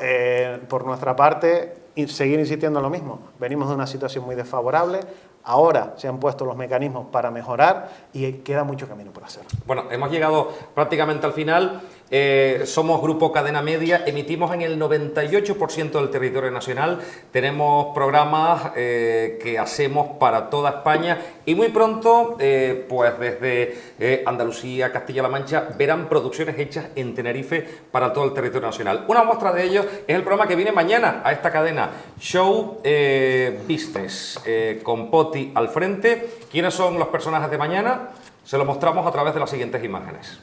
por nuestra parte, seguir insistiendo en lo mismo. Venimos de una situación muy desfavorable, ahora se han puesto los mecanismos para mejorar y queda mucho camino por hacer. Bueno, hemos llegado prácticamente al final. Somos Grupo Cadena Media, emitimos en el 98% del territorio nacional, tenemos programas que hacemos para toda España y muy pronto, pues desde Andalucía, Castilla-La Mancha, verán producciones hechas en Tenerife para todo el territorio nacional. Una muestra de ello es el programa que viene mañana a esta cadena, Show Business, con Poti al frente. ¿Quiénes son los personajes de mañana? Se lo mostramos a través de las siguientes imágenes.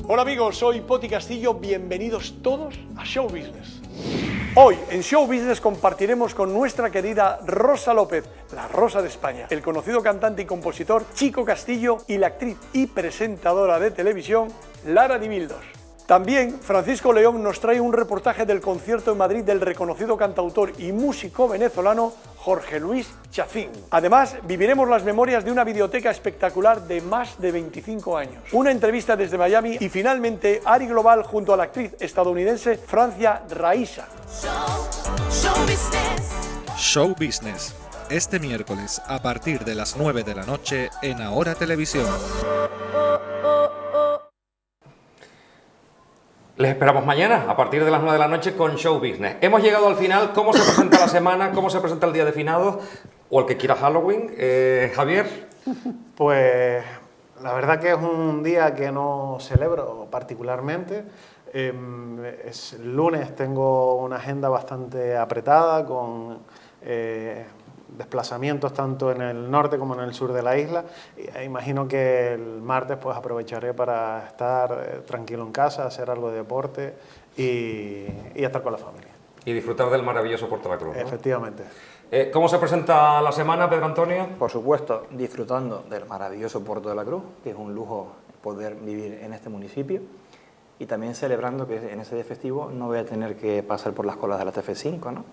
Hola amigos, soy Poti Castillo, bienvenidos todos a Show Business. Hoy en Show Business compartiremos con nuestra querida Rosa López, la Rosa de España, el conocido cantante y compositor Chico Castillo y la actriz y presentadora de televisión Lara Dimildos. También Francisco León nos trae un reportaje del concierto en Madrid del reconocido cantautor y músico venezolano Jorge Luis Chacín. Además, viviremos las memorias de una videoteca espectacular de más de 25 años, una entrevista desde Miami y finalmente Ari Global junto a la actriz estadounidense Francia Raisa. Show Business, este miércoles a partir de las 9 de la noche en Ahora Televisión. Les esperamos mañana a partir de las 9 de la noche con Show Business. Hemos llegado al final. ¿Cómo se presenta la semana? ¿Cómo se presenta el día de finados? O el que quiera Halloween. Javier. Pues la verdad que es un día que no celebro particularmente. Es lunes, tengo una agenda bastante apretada con desplazamientos tanto en el norte como en el sur de la isla. Imagino que el martes pues aprovecharé para estar tranquilo en casa, hacer algo de deporte y estar con la familia. Y disfrutar del maravilloso Puerto de la Cruz, ¿no? Efectivamente. ¿Cómo se presenta la semana, Pedro Antonio? Por supuesto, disfrutando del maravilloso Puerto de la Cruz, que es un lujo poder vivir en este municipio, y también celebrando que en ese día festivo no voy a tener que pasar por las colas de la TF5, ¿no?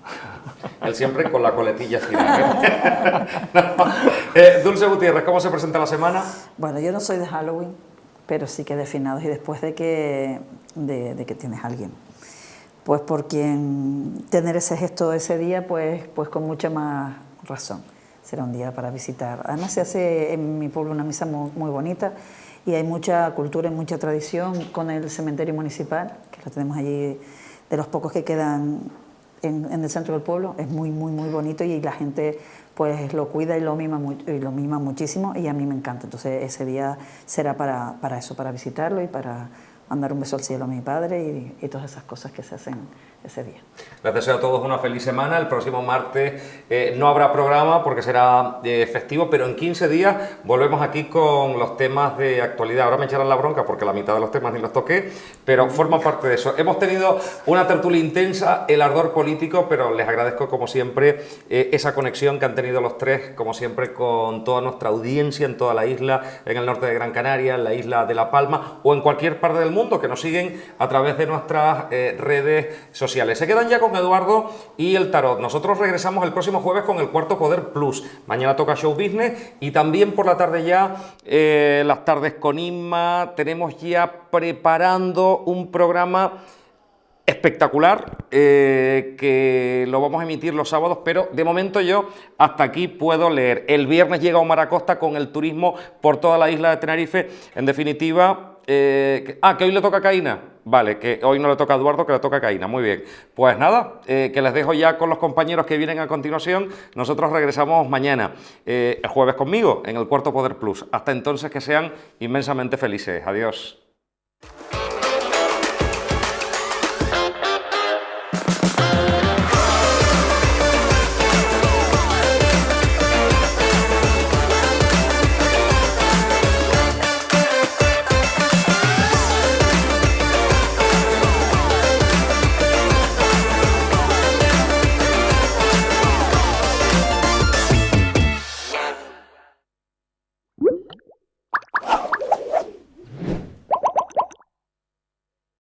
Él siempre con la coletilla final, Dulce Gutiérrez, ¿cómo se presenta la semana? Bueno, yo no soy de Halloween, pero sí que de finados y después de que tienes a alguien. Pues por quien tener ese gesto ese día, pues con mucha más razón. Será un día para visitar. Además se hace en mi pueblo una misa muy, muy bonita y hay mucha cultura y mucha tradición con el cementerio municipal, que lo tenemos allí, de los pocos que quedan en el centro del pueblo. Es muy, muy, muy bonito y la gente pues lo cuida y lo mima muchísimo y a mí me encanta. Entonces ese día será para eso, para visitarlo y para mandar un beso al cielo a mi padre y todas esas cosas que se hacen ese día. Les deseo a todos una feliz semana. El próximo martes no habrá programa porque será festivo, pero en 15 días volvemos aquí con los temas de actualidad. Ahora me echarán la bronca porque la mitad de los temas ni los toqué, pero forma parte de eso. Hemos tenido una tertulia intensa, el ardor político, pero les agradezco como siempre esa conexión que han tenido los tres, como siempre, con toda nuestra audiencia en toda la isla, en el norte de Gran Canaria, en la isla de La Palma o en cualquier parte del mundo que nos siguen a través de nuestras redes sociales. Se quedan ya con Eduardo y el tarot. Nosotros regresamos el próximo jueves con el Cuarto Poder Plus. Mañana toca Show Business y también por la tarde ya las tardes con Inma. Tenemos ya preparando un programa espectacular que lo vamos a emitir los sábados, pero de momento yo hasta aquí puedo leer. El viernes llega Omar Acosta con el turismo por toda la isla de Tenerife. En definitiva, que hoy le toca a Caína. Vale, que hoy no le toca a Eduardo, que le toca a Caína. Muy bien. Pues nada, que les dejo ya con los compañeros que vienen a continuación. Nosotros regresamos mañana, el jueves conmigo, en el Cuarto Poder Plus. Hasta entonces, que sean inmensamente felices. Adiós.